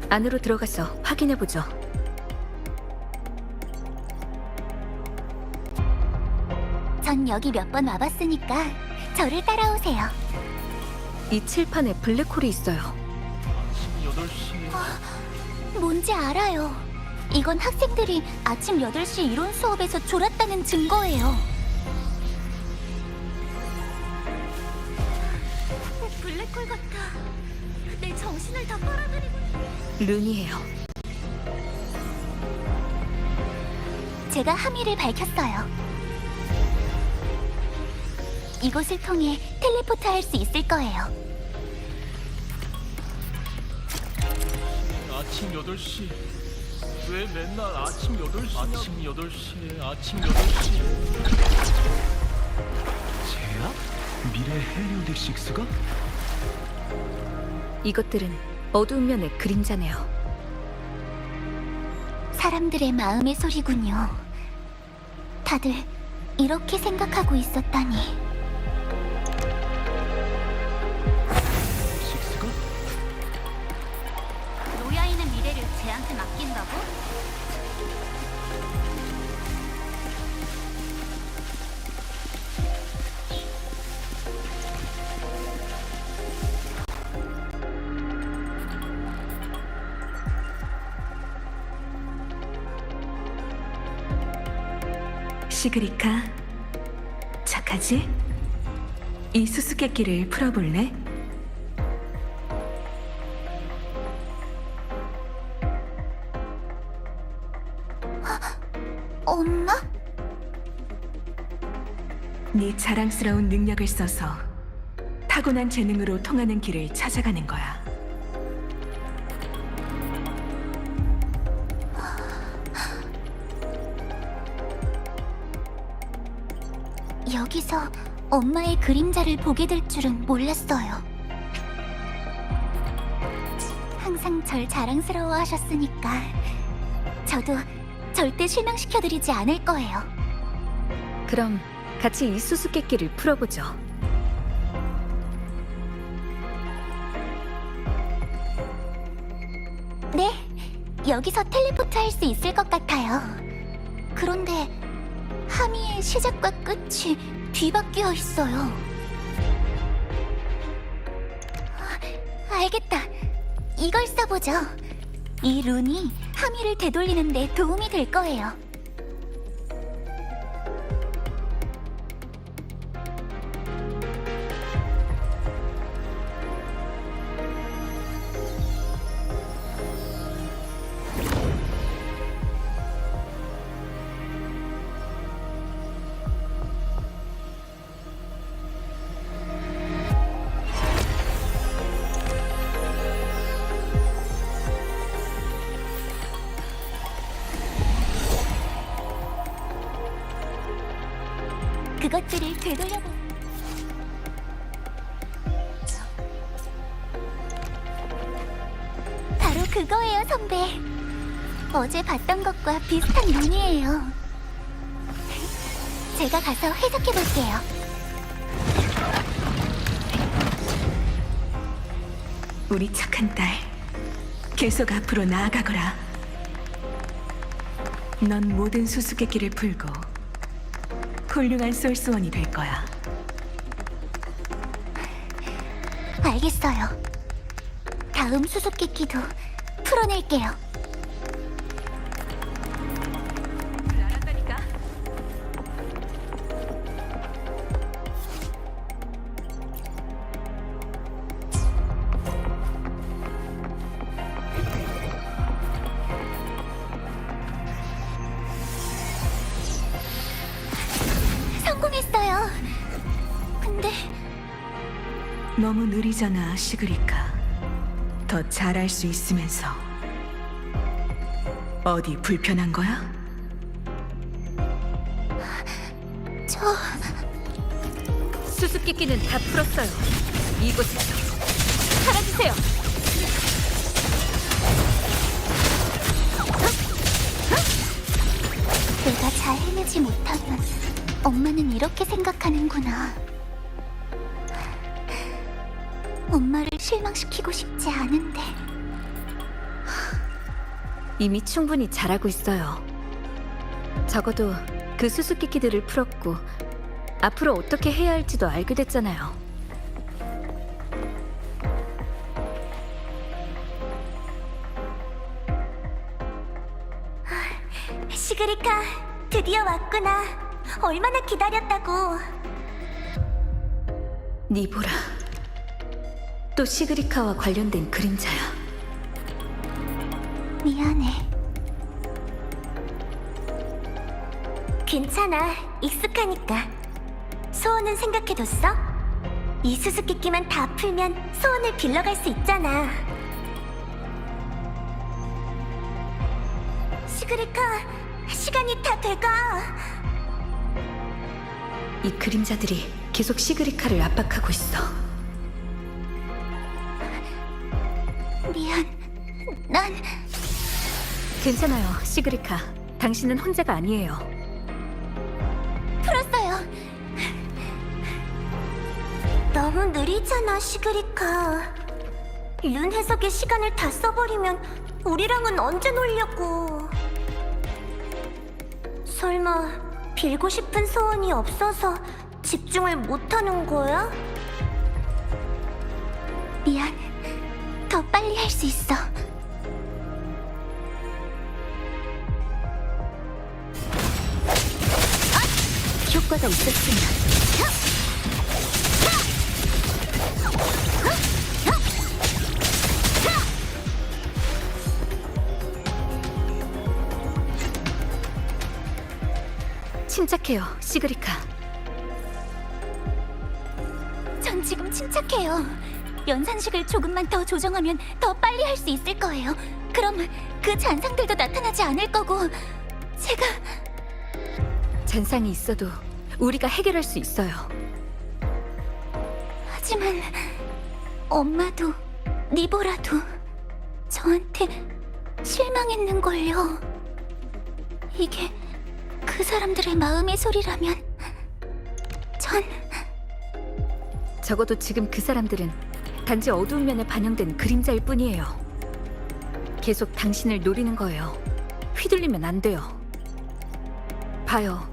안으로 들어가서 확인해보죠. 전 여기 몇 번 와봤으니까 저를 따라오세요. 이 칠판에 블랙홀이 있어요. 아침 8시. 뭔지 알아요. 이건 학생들이 아침 8시 이론 수업에서 졸았다는 증거예요. 블랙홀 같아. 내 정신을 다 빨아들이고. 룬이에요. 제가 함의를 밝혔어요. 이곳을 통해 텔레포트 할 수 있을 거예요. 아침 8시. 왜 맨날 아침 8시? 아침 8시에 아침 8시. 쟤야? 미래 헬리오딕 6가? 이것들은 어두운 면의 그림자네요. 사람들의 마음의 소리군요. 다들 이렇게 생각하고 있었다니. 6가? 노야인의 미래를 쟤한테 맡긴다고? 시그리카, 착하지? 이 수수께끼를 풀어볼래? 엄마? 네 자랑스러운 능력을 써서 타고난 재능으로 통하는 길을 찾아가는 거야. 여기서 엄마의 그림자를 보게 될 줄은 몰랐어요. 항상 절 자랑스러워 하셨으니까 저도 절대 실망시켜드리지 않을 거예요. 그럼 같이 이 수수께끼를 풀어보죠. 네, 여기서 텔레포트 할 수 있을 것 같아요. 그런데 함의의 시작과 끝이 뒤바뀌어 있어요. 알겠다. 이걸 써보죠. 이 룬이 함의를 되돌리는 데 도움이 될 거예요. 그것들을 되돌려보. 바로 그거예요, 선배. 어제 봤던 것과 비슷한 룬이에요. 제가 가서 해석해 볼게요. 우리 착한 딸, 계속 앞으로 나아가거라. 넌 모든 수수께끼를 풀고 훌륭한 솔스원이 될 거야. 알겠어요. 다음 수수께끼도 풀어낼게요. 알았다니까. 너무 느리잖아, 시그리카. 더 잘할 수 있으면서. 어디 불편한 거야? 저 수수께끼는 다 풀었어요. 이곳에서 사라지세요. 내가 잘 해내지 못하면 엄마는 이렇게 생각하는구나. 엄마를 실망시키고 싶지 않은데. 이미 충분히 잘하고 있어요. 적어도 그 수수께끼들을 풀었고 앞으로 어떻게 해야 할지도 알게 됐잖아요. 시그리카, 드디어 왔구나. 얼마나 기다렸다고. 니보라, 또 시그리카와 관련된 그림자야. 미안해. 괜찮아. 익숙하니까. 소원은 생각해뒀어? 이 수수께끼만 다 풀면 소원을 빌러갈 수 있잖아. 시그리카, 시간이 다 돼가. 이 그림자들이 계속 시그리카를 압박하고 있어. 미안. 난 괜찮아요, 시그리카. 당신은 혼자가 아니에요. 풀었어요. 너무 느리잖아, 시그리카. 룬 해석에 시간을 다 써버리면 우리랑은 언제 놀려고. 설마 빌고 싶은 소원이 없어서 집중을 못하는 거야? 미안. 더 빨리 할 수 있어. 효과가 있었으면. 침착해요, 시그리카. 전 지금 침착해요. 연산식을 조금만 더 조정하면 더 빨리 할 수 있을 거예요. 그럼 그 잔상들도 나타나지 않을 거고. 제가 잔상이 있어도 우리가 해결할 수 있어요. 하지만 엄마도 니보라도 저한테 실망했는걸요. 이게 그 사람들의 마음의 소리라면 전 적어도 지금 그 사람들은 단지 어두운 면에 반영된 그림자일 뿐이에요. 계속 당신을 노리는 거예요. 휘둘리면 안 돼요. 봐요.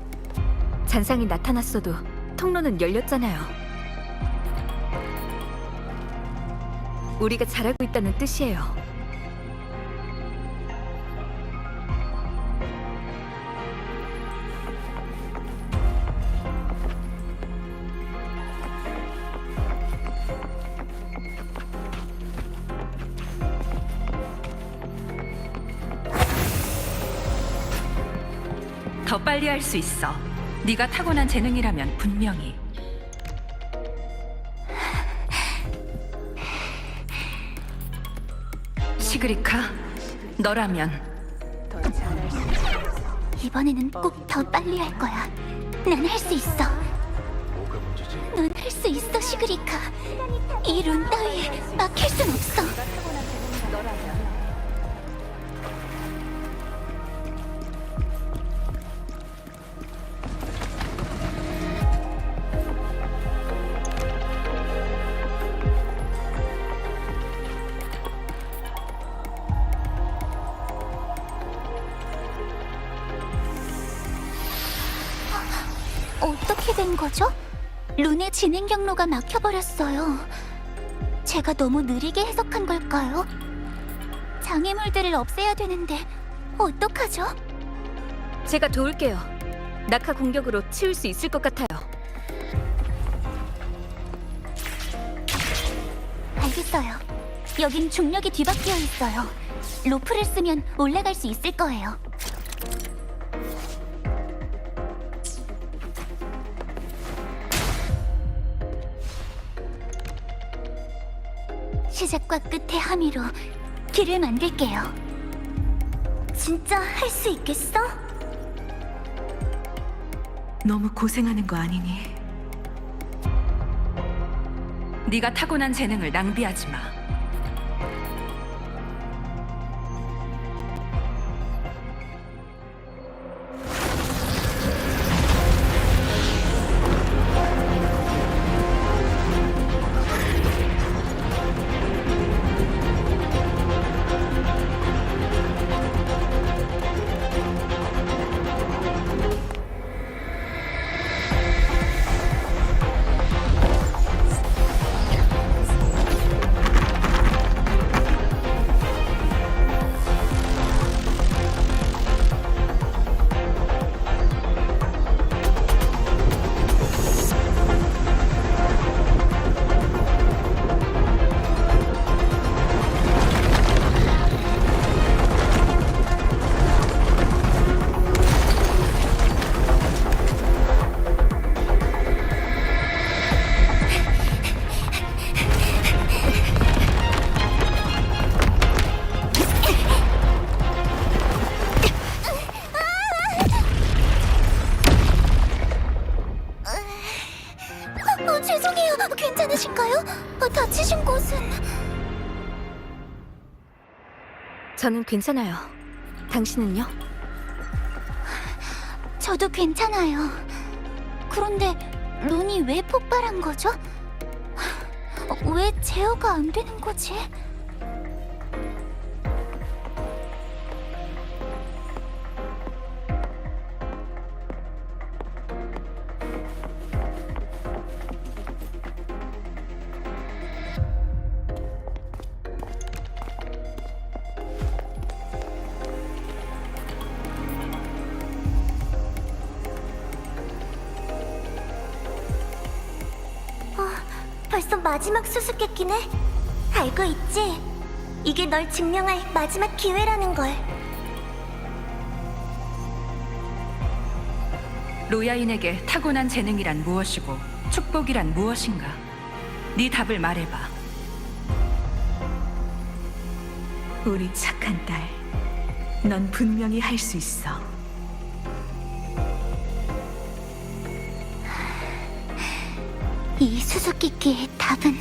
잔상이 나타났어도 통로는 열렸잖아요. 우리가 잘하고 있다는 뜻이에요. 더 빨리 할 수 있어. 네가 타고난 재능이라면 분명히. 시그리카, 너라면 이번에는 꼭 더 빨리 할 거야. 난 할 수 있어. 뭐가 문제지? 넌 할 수 있어, 시그리카. 이 룬 따위에 막힐 순 없어. 어떻게 된 거죠? 룬의 진행 경로가 막혀버렸어요. 제가 너무 느리게 해석한 걸까요? 장애물들을 없애야 되는데 어떡하죠? 제가 도울게요. 낙하 공격으로 치울 수 있을 것 같아요. 알겠어요. 여긴 중력이 뒤바뀌어 있어요. 로프를 쓰면 올라갈 수 있을 거예요. 시작과 끝의 함의로 길을 만들게요. 진짜 할 수 있겠어? 너무 고생하는 거 아니니? 네가 타고난 재능을 낭비하지 마. 죄송해요. 괜찮으신가요? 다치신 곳은? 저는 괜찮아요. 당신은요? 저도 괜찮아요. 그런데 룬이 왜 폭발한 거죠? 왜 제어가 안 되는 거지? 벌써 마지막 수수께끼네. 알고 있지? 이게 널 증명할 마지막 기회라는 걸. 로야인에게 타고난 재능이란 무엇이고 축복이란 무엇인가? 네 답을 말해봐. 우리 착한 딸, 넌 분명히 할 수 있어. 이 수수께끼의 답은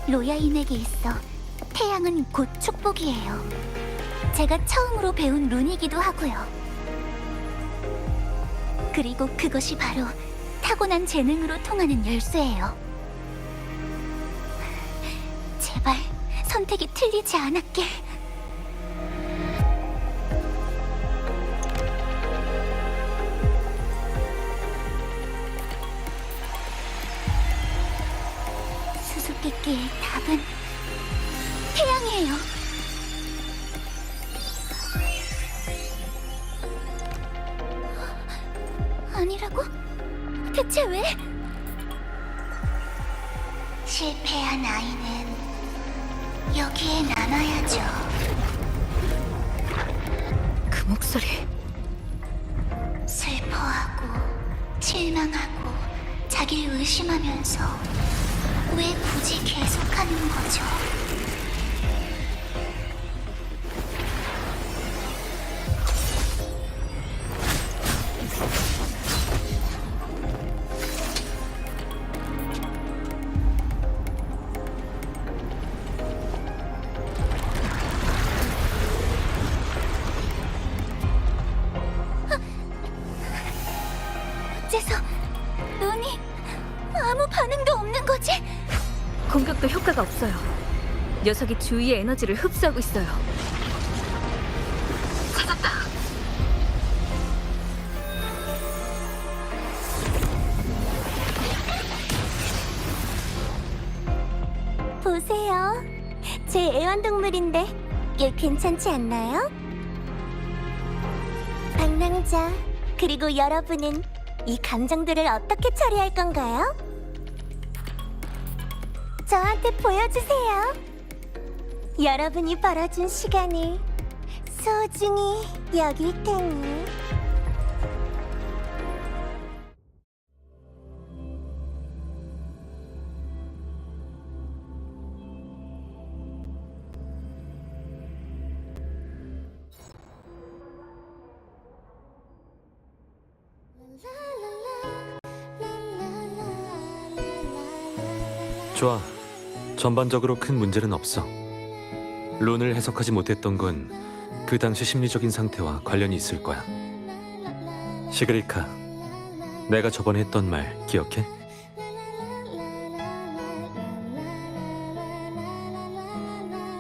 로야인에게 있어 태양은 곧 축복이에요. 제가 처음으로 배운 룬이기도 하고요. 그리고 그것이 바로 타고난 재능으로 통하는 열쇠예요. 제발 선택이 틀리지 않았길. 수수께끼의 답은 태양이에요. 아니라고? 대체 왜? 실패한 아이는 여기에 남아야죠. 그 목소리. 슬퍼하고 실망하고 자기를 의심하면서 왜 굳이 계속하는 거죠? 어째서 눈이 아무 반응도 없는 거지? 공격도 효과가 없어요. 녀석이 주위의 에너지를 흡수하고 있어요. 찾았다. 보세요. 제 애완동물인데 꽤 괜찮지 않나요? 방랑자, 그리고 여러분은 이 감정들을 어떻게 처리할 건가요? 저한테 보여주세요. 여러분이 벌어준 시간을 소중히 여길 테니. 좋아. 전반적으로 큰 문제는 없어. 룬을 해석하지 못했던 건 그 당시 심리적인 상태와 관련이 있을 거야. 시그리카, 내가 저번에 했던 말 기억해?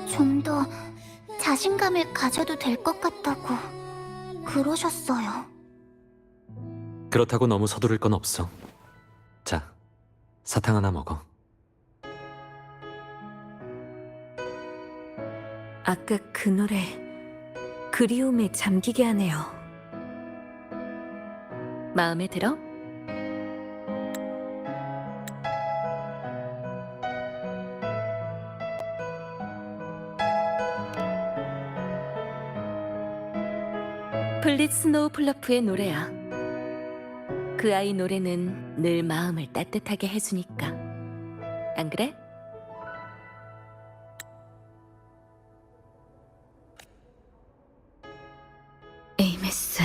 좀 더 자신감을 가져도 될 것 같다고 그러셨어요. 그렇다고 너무 서두를 건 없어. 자, 사탕 하나 먹어. 아까 그 노래 그리움에 잠기게 하네요. 마음에 들어? 플릿 스노우 플러프의 노래야. 그 아이 노래는 늘 마음을 따뜻하게 해주니까. 안 그래? 에이메스.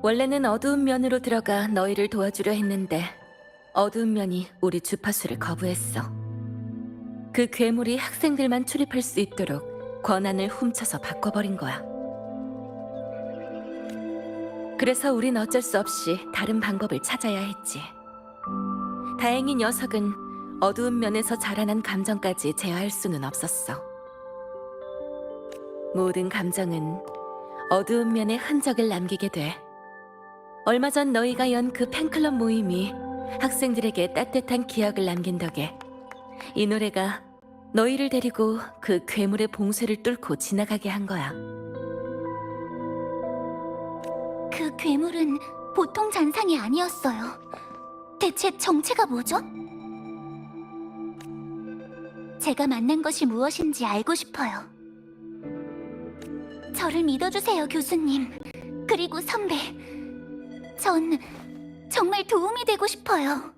원래는 어두운 면으로 들어가 너희를 도와주려 했는데 어두운 면이 우리 주파수를 거부했어. 그 괴물이 학생들만 출입할 수 있도록 권한을 훔쳐서 바꿔버린 거야. 그래서 우린 어쩔 수 없이 다른 방법을 찾아야 했지. 다행히 녀석은 어두운 면에서 자라난 감정까지 제어할 수는 없었어. 모든 감정은 어두운 면에 흔적을 남기게 돼. 얼마 전 너희가 연 그 팬클럽 모임이 학생들에게 따뜻한 기억을 남긴 덕에 이 노래가 너희를 데리고 그 괴물의 봉쇄를 뚫고 지나가게 한 거야. 그 괴물은 보통 잔상이 아니었어요. 대체 정체가 뭐죠? 제가 만난 것이 무엇인지 알고 싶어요. 저를 믿어주세요, 교수님. 그리고 선배. 전 정말 도움이 되고 싶어요.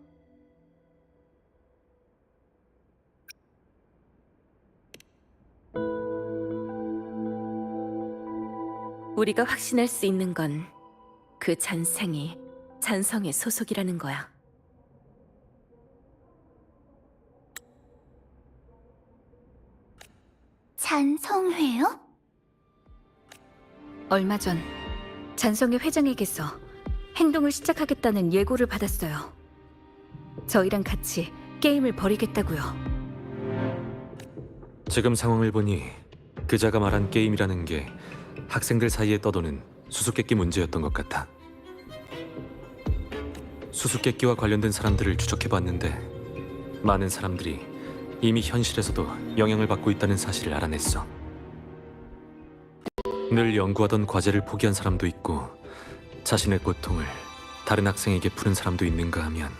우리가 확신할 수 있는 건 그 잔생이 잔성의 소속이라는 거야. 잔성회요? 얼마 전 잔성의 회장에게서 행동을 시작하겠다는 예고를 받았어요. 저희랑 같이 게임을 벌이겠다고요. 지금 상황을 보니 그자가 말한 게임이라는 게 학생들 사이에 떠도는 수수께끼 문제였던 것 같아. 수수께끼와 관련된 사람들을 추적해봤는데 많은 사람들이 이미 현실에서도 영향을 받고 있다는 사실을 알아냈어. 늘 연구하던 과제를 포기한 사람도 있고 자신의 고통을 다른 학생에게 푸는 사람도 있는가 하면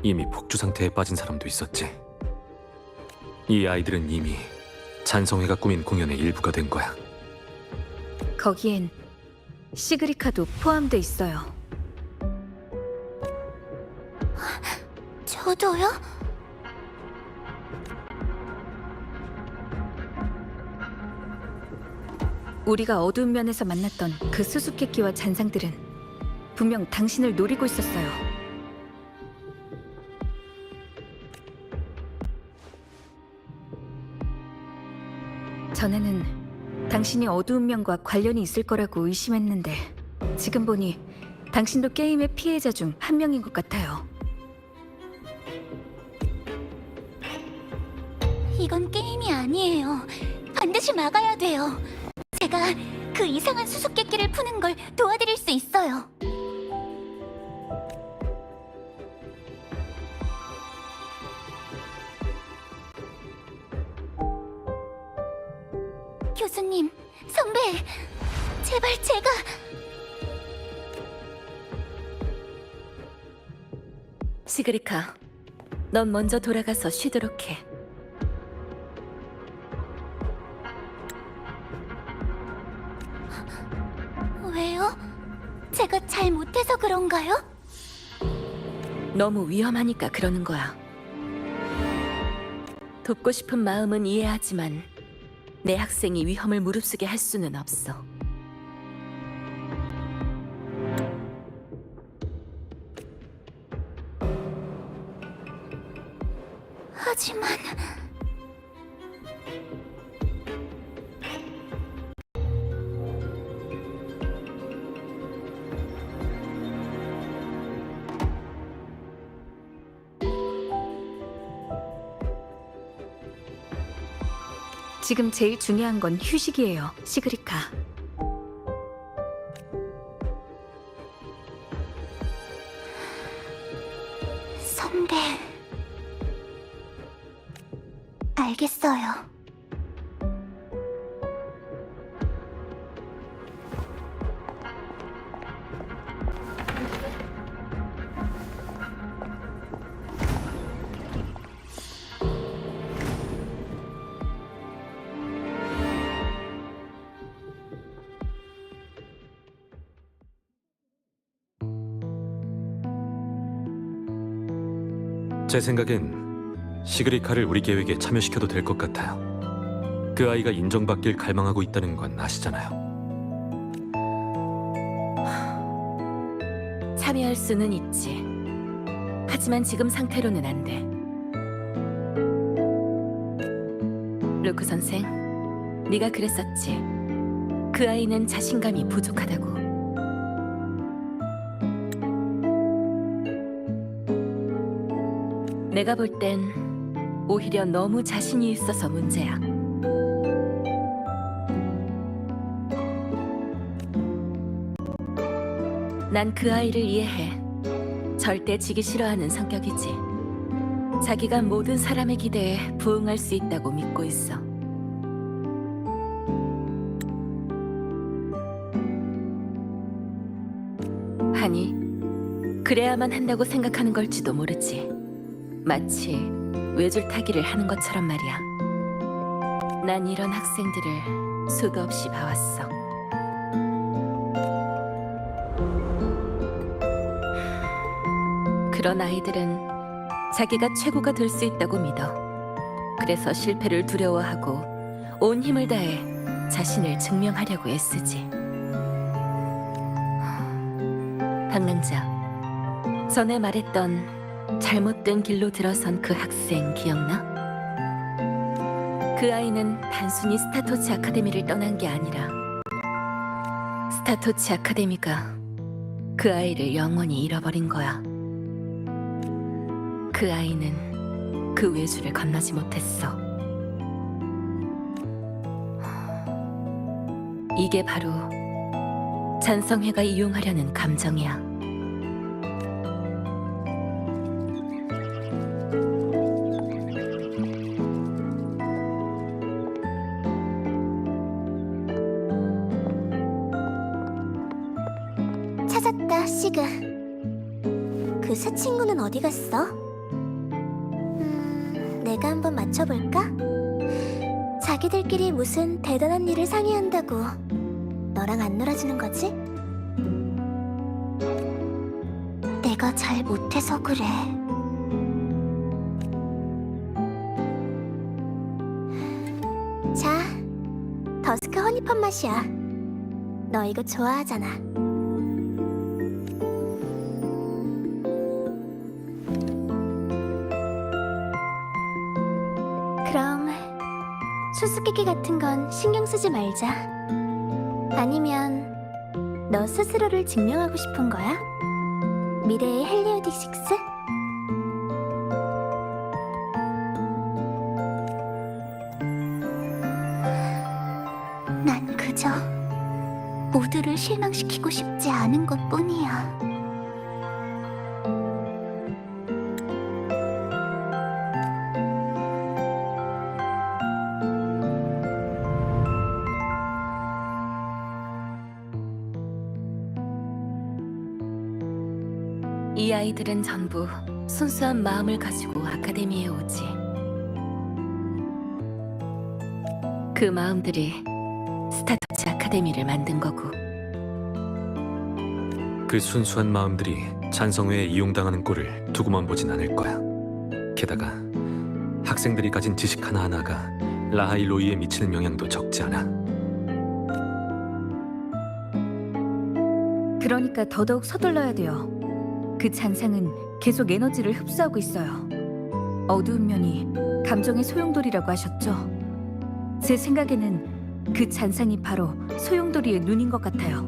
이미 폭주 상태에 빠진 사람도 있었지. 이 아이들은 이미 잔성회가 꾸민 공연의 일부가 된 거야. 거기엔 시그리카도 포함돼 있어요. 저도요? 우리가 어두운 면에서 만났던 그 수수께끼와 잔상들은 분명 당신을 노리고 있었어요. 전에는 당신이 어두운 면과 관련이 있을 거라고 의심했는데 지금 보니 당신도 게임의 피해자 중 한 명인 것 같아요. 이건 게임이 아니에요. 반드시 막아야 돼요. 제가 그 이상한 수수께끼를 푸는 걸 도와드릴 수 있어요. 교수님, 선배, 제발 제가... 시그리카, 넌 먼저 돌아가서 쉬도록 해. 왜요? 제가 잘 못해서 그런가요? 너무 위험하니까 그러는 거야. 돕고 싶은 마음은 이해하지만 내 학생이 위험을 무릅쓰게 할 수는 없어. 하지만 지금 제일 중요한 건 휴식이에요, 시그리카. 선배, 알겠어요. 제 생각엔 시그리카를 우리 계획에 참여시켜도 될 것 같아요. 그 아이가 인정받길 갈망하고 있다는 건 아시잖아요. 참여할 수는 있지. 하지만 지금 상태로는 안 돼. 루크 선생, 네가 그랬었지. 그 아이는 자신감이 부족하다고. 내가 볼 땐 오히려 너무 자신이 있어서 문제야. 난 그 아이를 이해해. 절대 지기 싫어하는 성격이지. 자기가 모든 사람의 기대에 부응할 수 있다고 믿고 있어. 아니, 그래야만 한다고 생각하는 걸지도 모르지. 마치 외줄타기를 하는 것처럼 말이야. 난 이런 학생들을 수도 없이 봐왔어. 그런 아이들은 자기가 최고가 될 수 있다고 믿어. 그래서 실패를 두려워하고 온 힘을 다해 자신을 증명하려고 애쓰지. 방랑자, 전에 말했던 잘못된 길로 들어선 그 학생 기억나? 그 아이는 단순히 스타토치 아카데미를 떠난 게 아니라 스타토치 아카데미가 그 아이를 영원히 잃어버린 거야. 그 아이는 그 외주를 건너지 못했어. 이게 바로 잔성회가 이용하려는 감정이야. 찾았다, 시그. 그 새 친구는 어디 갔어? 내가 한번 맞춰볼까? 자기들끼리 무슨 대단한 일을 상의한다고 너랑 안 놀아주는 거지? 내가 잘 못해서 그래. 자, 더스크 허니펌 맛이야. 너 이거 좋아하잖아. 그럼 수수께끼 같은 건 신경 쓰지 말자. 아니면 너 스스로를 증명하고 싶은 거야? 미래의 헬리오딕 식스? 난 그저 모두를 실망시키고 싶지 않은 것뿐이야. 이 아이들은 전부 순수한 마음을 가지고 아카데미에 오지. 그 마음들이 스타터치 아카데미를 만든 거고. 그 순수한 마음들이 잔성회에 이용당하는 꼴을 두고만 보진 않을 거야. 게다가 학생들이 가진 지식 하나하나가 라하일로이에 미치는 영향도 적지 않아. 그러니까 더더욱 서둘러야 돼요. 그 잔상은 계속 에너지를 흡수하고 있어요. 어두운 면이 감정의 소용돌이라고 하셨죠? 제 생각에는 그 잔상이 바로 소용돌이의 눈인 것 같아요.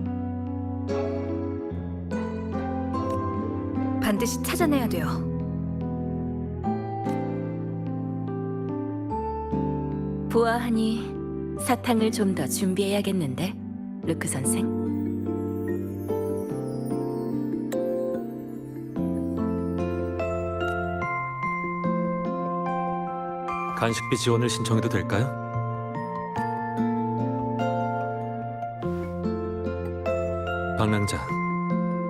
반드시 찾아내야 돼요. 보아하니 사탕을 좀 더 준비해야겠는데, 루크 선생. 간식비 지원을 신청해도 될까요? 방랑자,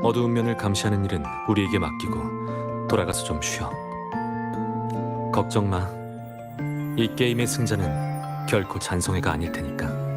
어두운 면을 감시하는 일은 우리에게 맡기고 돌아가서 좀 쉬어. 걱정 마. 이 게임의 승자는 결코 잔성회가 아닐 테니까.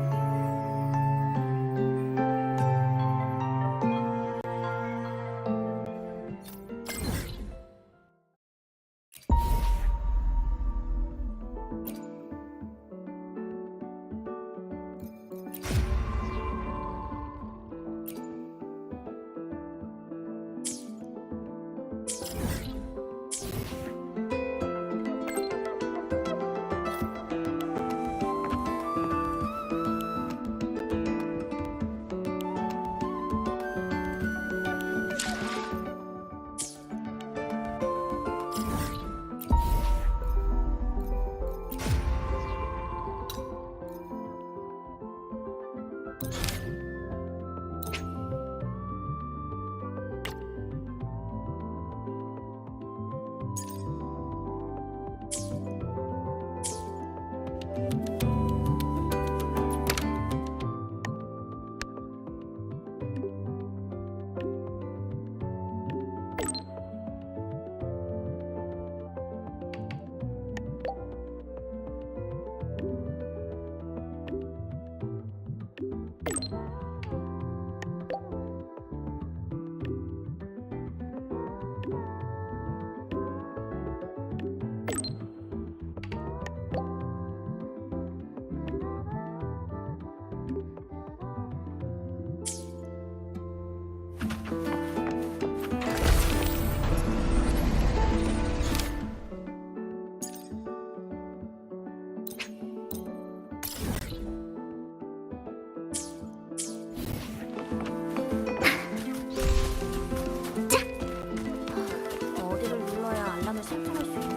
어디를 눌러야 알람을 설정할 수 있는?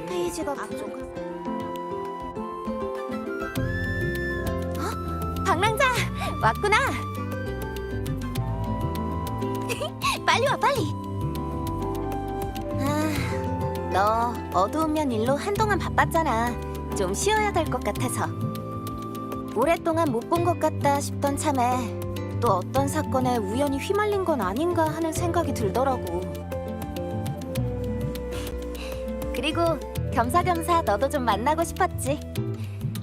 페이지가 부족하. 방랑자 왔구나. 빨리 와 빨리. 너 어두운 면 일로 한동안 바빴잖아. 좀 쉬어야 될 것 같아서. 오랫동안 못 본 것 같다 싶던 참에 또 어떤 사건에 우연히 휘말린 건 아닌가 하는 생각이 들더라고. 그리고 겸사겸사 너도 좀 만나고 싶었지.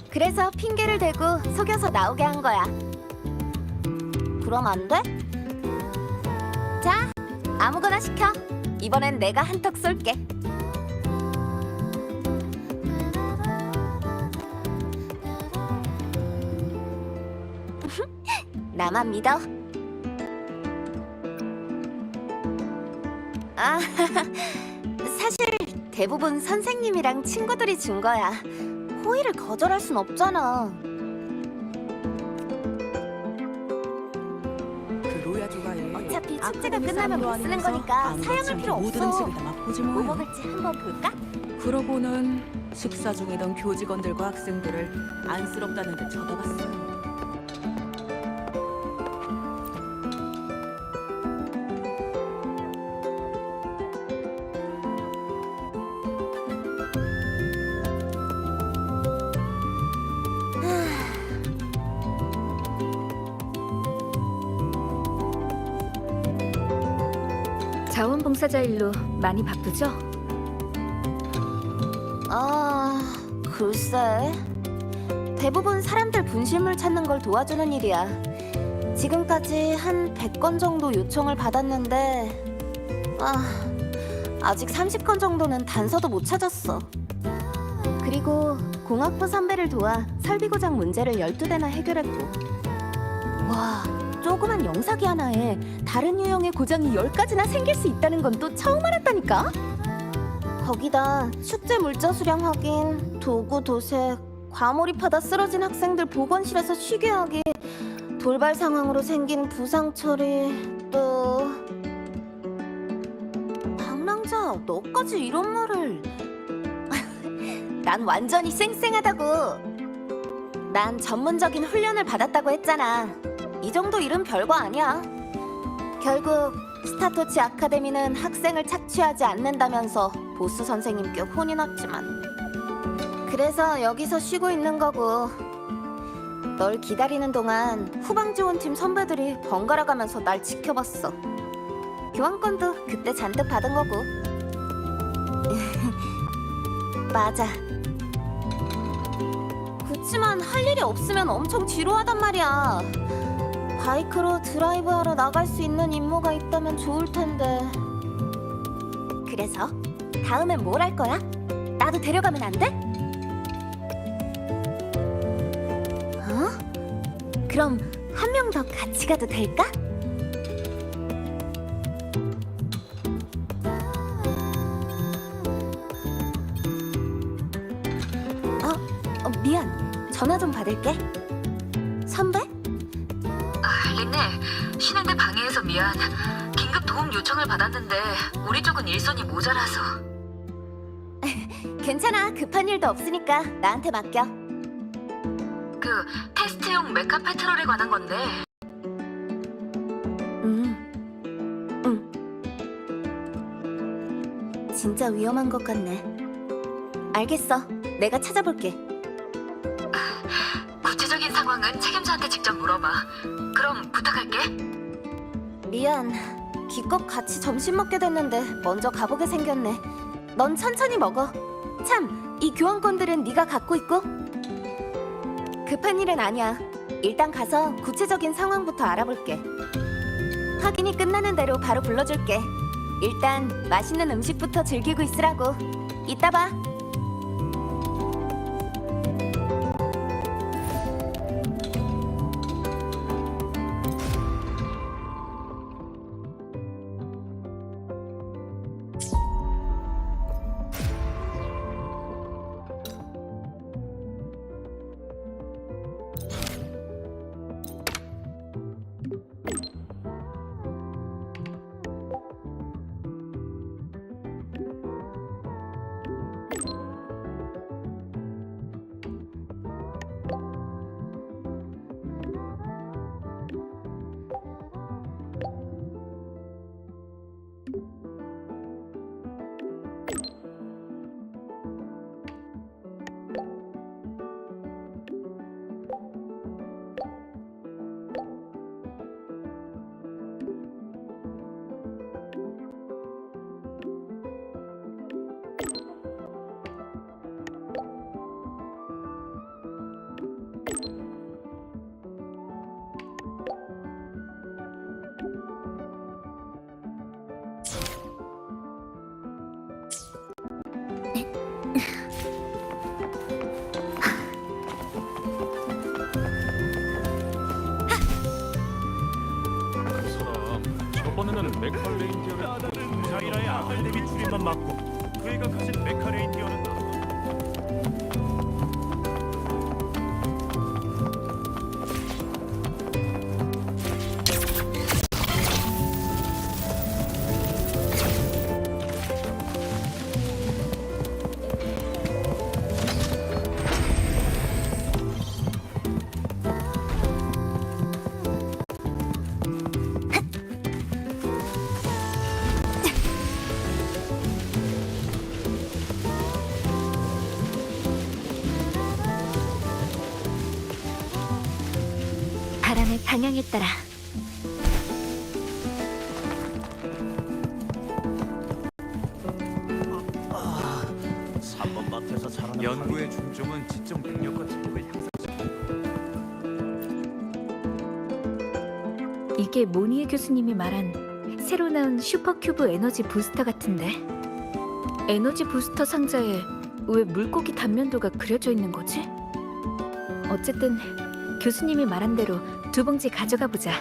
그래서 핑계를 대고 속여서 나오게 한 거야. 그럼 안 돼? 자, 아무거나 시켜. 이번엔 내가 한턱 쏠게. 나만 믿어. 아, 사실 대부분 선생님이랑 친구들이 준 거야. 호의를 거절할 순 없잖아. 어차피 축제가 끝나면 못 쓰는 거니까 사용할 필요 없어. 뭐 먹을지 한번 볼까? 그러고는 식사 중이던 교직원들과 학생들을 안쓰럽다는 듯 쳐다봤어요. 자원봉사자 일로 많이 바쁘죠? 글쎄. 대부분 사람들 분실물 찾는 걸 도와주는 일이야. 지금까지 한 100건 정도 요청을 받았는데 아직 30건 정도는 단서도 못 찾았어. 그리고 공학부 선배를 도와 설비 고장 문제를 12대나 해결했고. 와, 조그만 영사기 하나에 다른 유형의 고장이 10가지나 생길 수 있다는 건 또 처음 알았다니까? 거기다 축제 물자 수량 확인, 도구 도색, 과몰입하다 쓰러진 학생들 보건실에서 쉬게 하기, 돌발 상황으로 생긴 부상 처리, 또... 방랑자, 너까지 이런 말을... 난 완전히 쌩쌩하다고. 난 전문적인 훈련을 받았다고 했잖아. 이 정도 일은 별거 아니야. 결국 스타토치 아카데미는 학생을 착취하지 않는다면서 보스 선생님께 혼이 났지만, 그래서 여기서 쉬고 있는 거고, 널 기다리는 동안 후방 지원팀 선배들이 번갈아 가면서 날 지켜봤어. 교환권도 그때 잔뜩 받은 거고. 맞아. 그치만 할 일이 없으면 엄청 지루하단 말이야. 바이크로 드라이브하러 나갈 수 있는 임무가 있다면 좋을 텐데. 그래서 다음엔 뭘 할 거야? 나도 데려가면 안 돼? 그럼 한 명 더 같이 가도 될까? 미안. 전화 좀 받을게. 선배? 린네, 쉬는데 방해해서 미안. 긴급 도움 요청을 받았는데 우리 쪽은 일손이 모자라서. 괜찮아. 급한 일도 없으니까 나한테 맡겨. 그 테스트용 메카 페트롤에 관한 건데. 진짜 위험한 것 같네. 알겠어. 내가 찾아볼게. 구체적인 상황은 책임자한테 직접 물어봐. 그럼 부탁할게. 미안. 기껏 같이 점심 먹게 됐는데 먼저 가보게 생겼네. 넌 천천히 먹어. 참, 이 교환권들은 네가 갖고 있고? 급한 일은 아니야. 일단 가서 구체적인 상황부터 알아볼게. 확인이 끝나는 대로 바로 불러줄게. 일단 맛있는 음식부터 즐기고 있으라고. 이따 봐. 저번에는 메카레인디어를 자이라의 아카데미 출입만 막고 그이가 가진 메카레인디어는 바람의 방향에 따라 이게 모니에 교수님이 말한 새로 나온 슈퍼큐브 에너지 부스터 같은데. 에너지 부스터 상자에 왜 물고기 단면도가 그려져 있는 거지? 어쨌든 교수님이 말한 대로 2봉지 가져가 보자.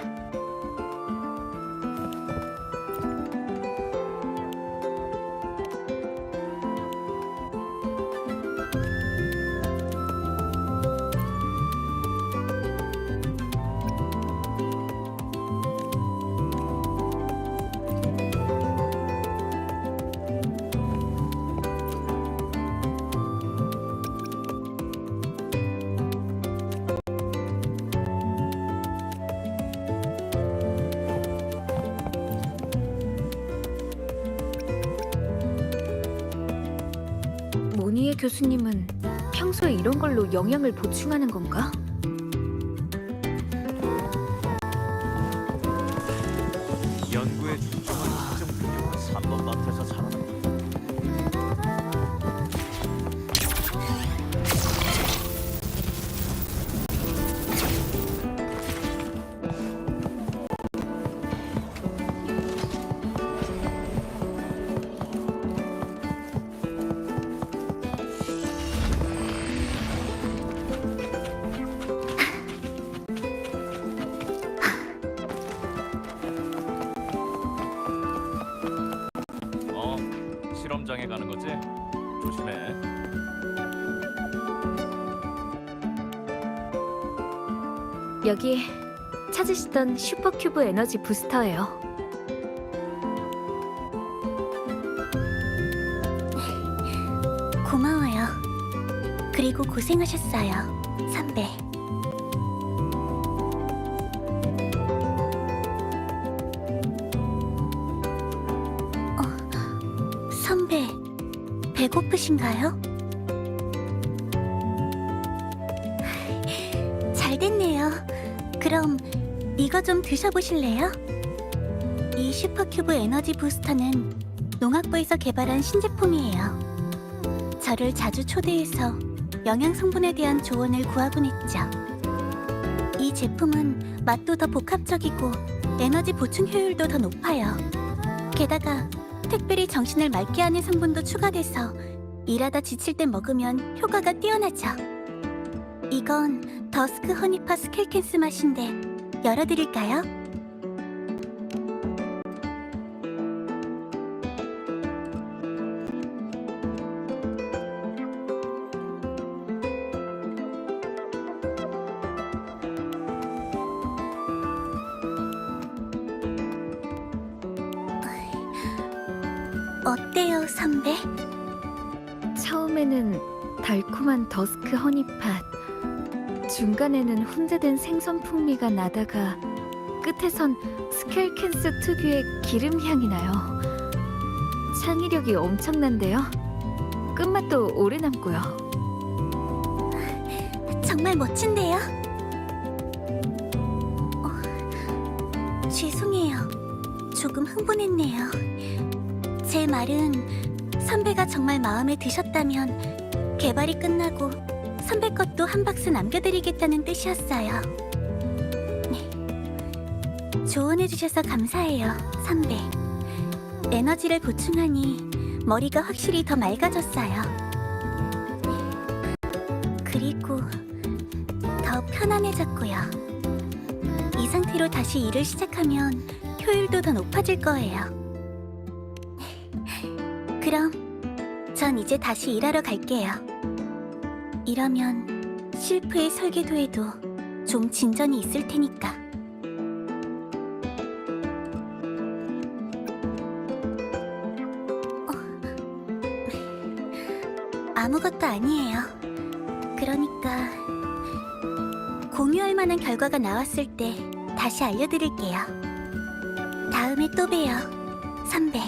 모니에 교수님은 평소에 이런 걸로 영양을 보충하는 건가? 연구에 중점한 특정 능력으로 3번 마트에서 살아남다. 실험장에 가는 거지? 조심해. 여기 찾으시던 슈퍼큐브 에너지 부스터예요. 고마워요. 그리고 고생하셨어요, 선배. 선배, 배고프신가요? 잘 됐네요. 그럼 이거 좀 드셔보실래요? 이 슈퍼큐브 에너지 부스터는 농학부에서 개발한 신제품이에요. 저를 자주 초대해서 영양 성분에 대한 조언을 구하곤 했죠. 이 제품은 맛도 더 복합적이고 에너지 보충 효율도 더 높아요. 게다가 특별히 정신을 맑게 하는 성분도 추가돼서 일하다 지칠 때 먹으면 효과가 뛰어나죠. 이건 더스크 허니파 스켈캔스 맛인데 열어드릴까요? 어때요, 선배? 처음에는 달콤한 더스크 허니팥, 중간에는 훈제된 생선 풍미가 나다가 끝에선 스켈캔스 특유의 기름 향이 나요. 창의력이 엄청난데요. 끝맛도 오래 남고요. 정말 멋진데요? 죄송해요. 조금 흥분했네요. 제 말은 선배가 정말 마음에 드셨다면 개발이 끝나고 선배 것도 한 박스 남겨드리겠다는 뜻이었어요. 조언해주셔서 감사해요, 선배. 에너지를 보충하니 머리가 확실히 더 맑아졌어요. 그리고 더 편안해졌고요. 이 상태로 다시 일을 시작하면 효율도 더 높아질 거예요. 그럼 전 이제 다시 일하러 갈게요. 이러면 실프의 설계도에도 좀 진전이 있을 테니까. 아무것도 아니에요. 그러니까 공유할 만한 결과가 나왔을 때 다시 알려드릴게요. 다음에 또 봬요, 선배.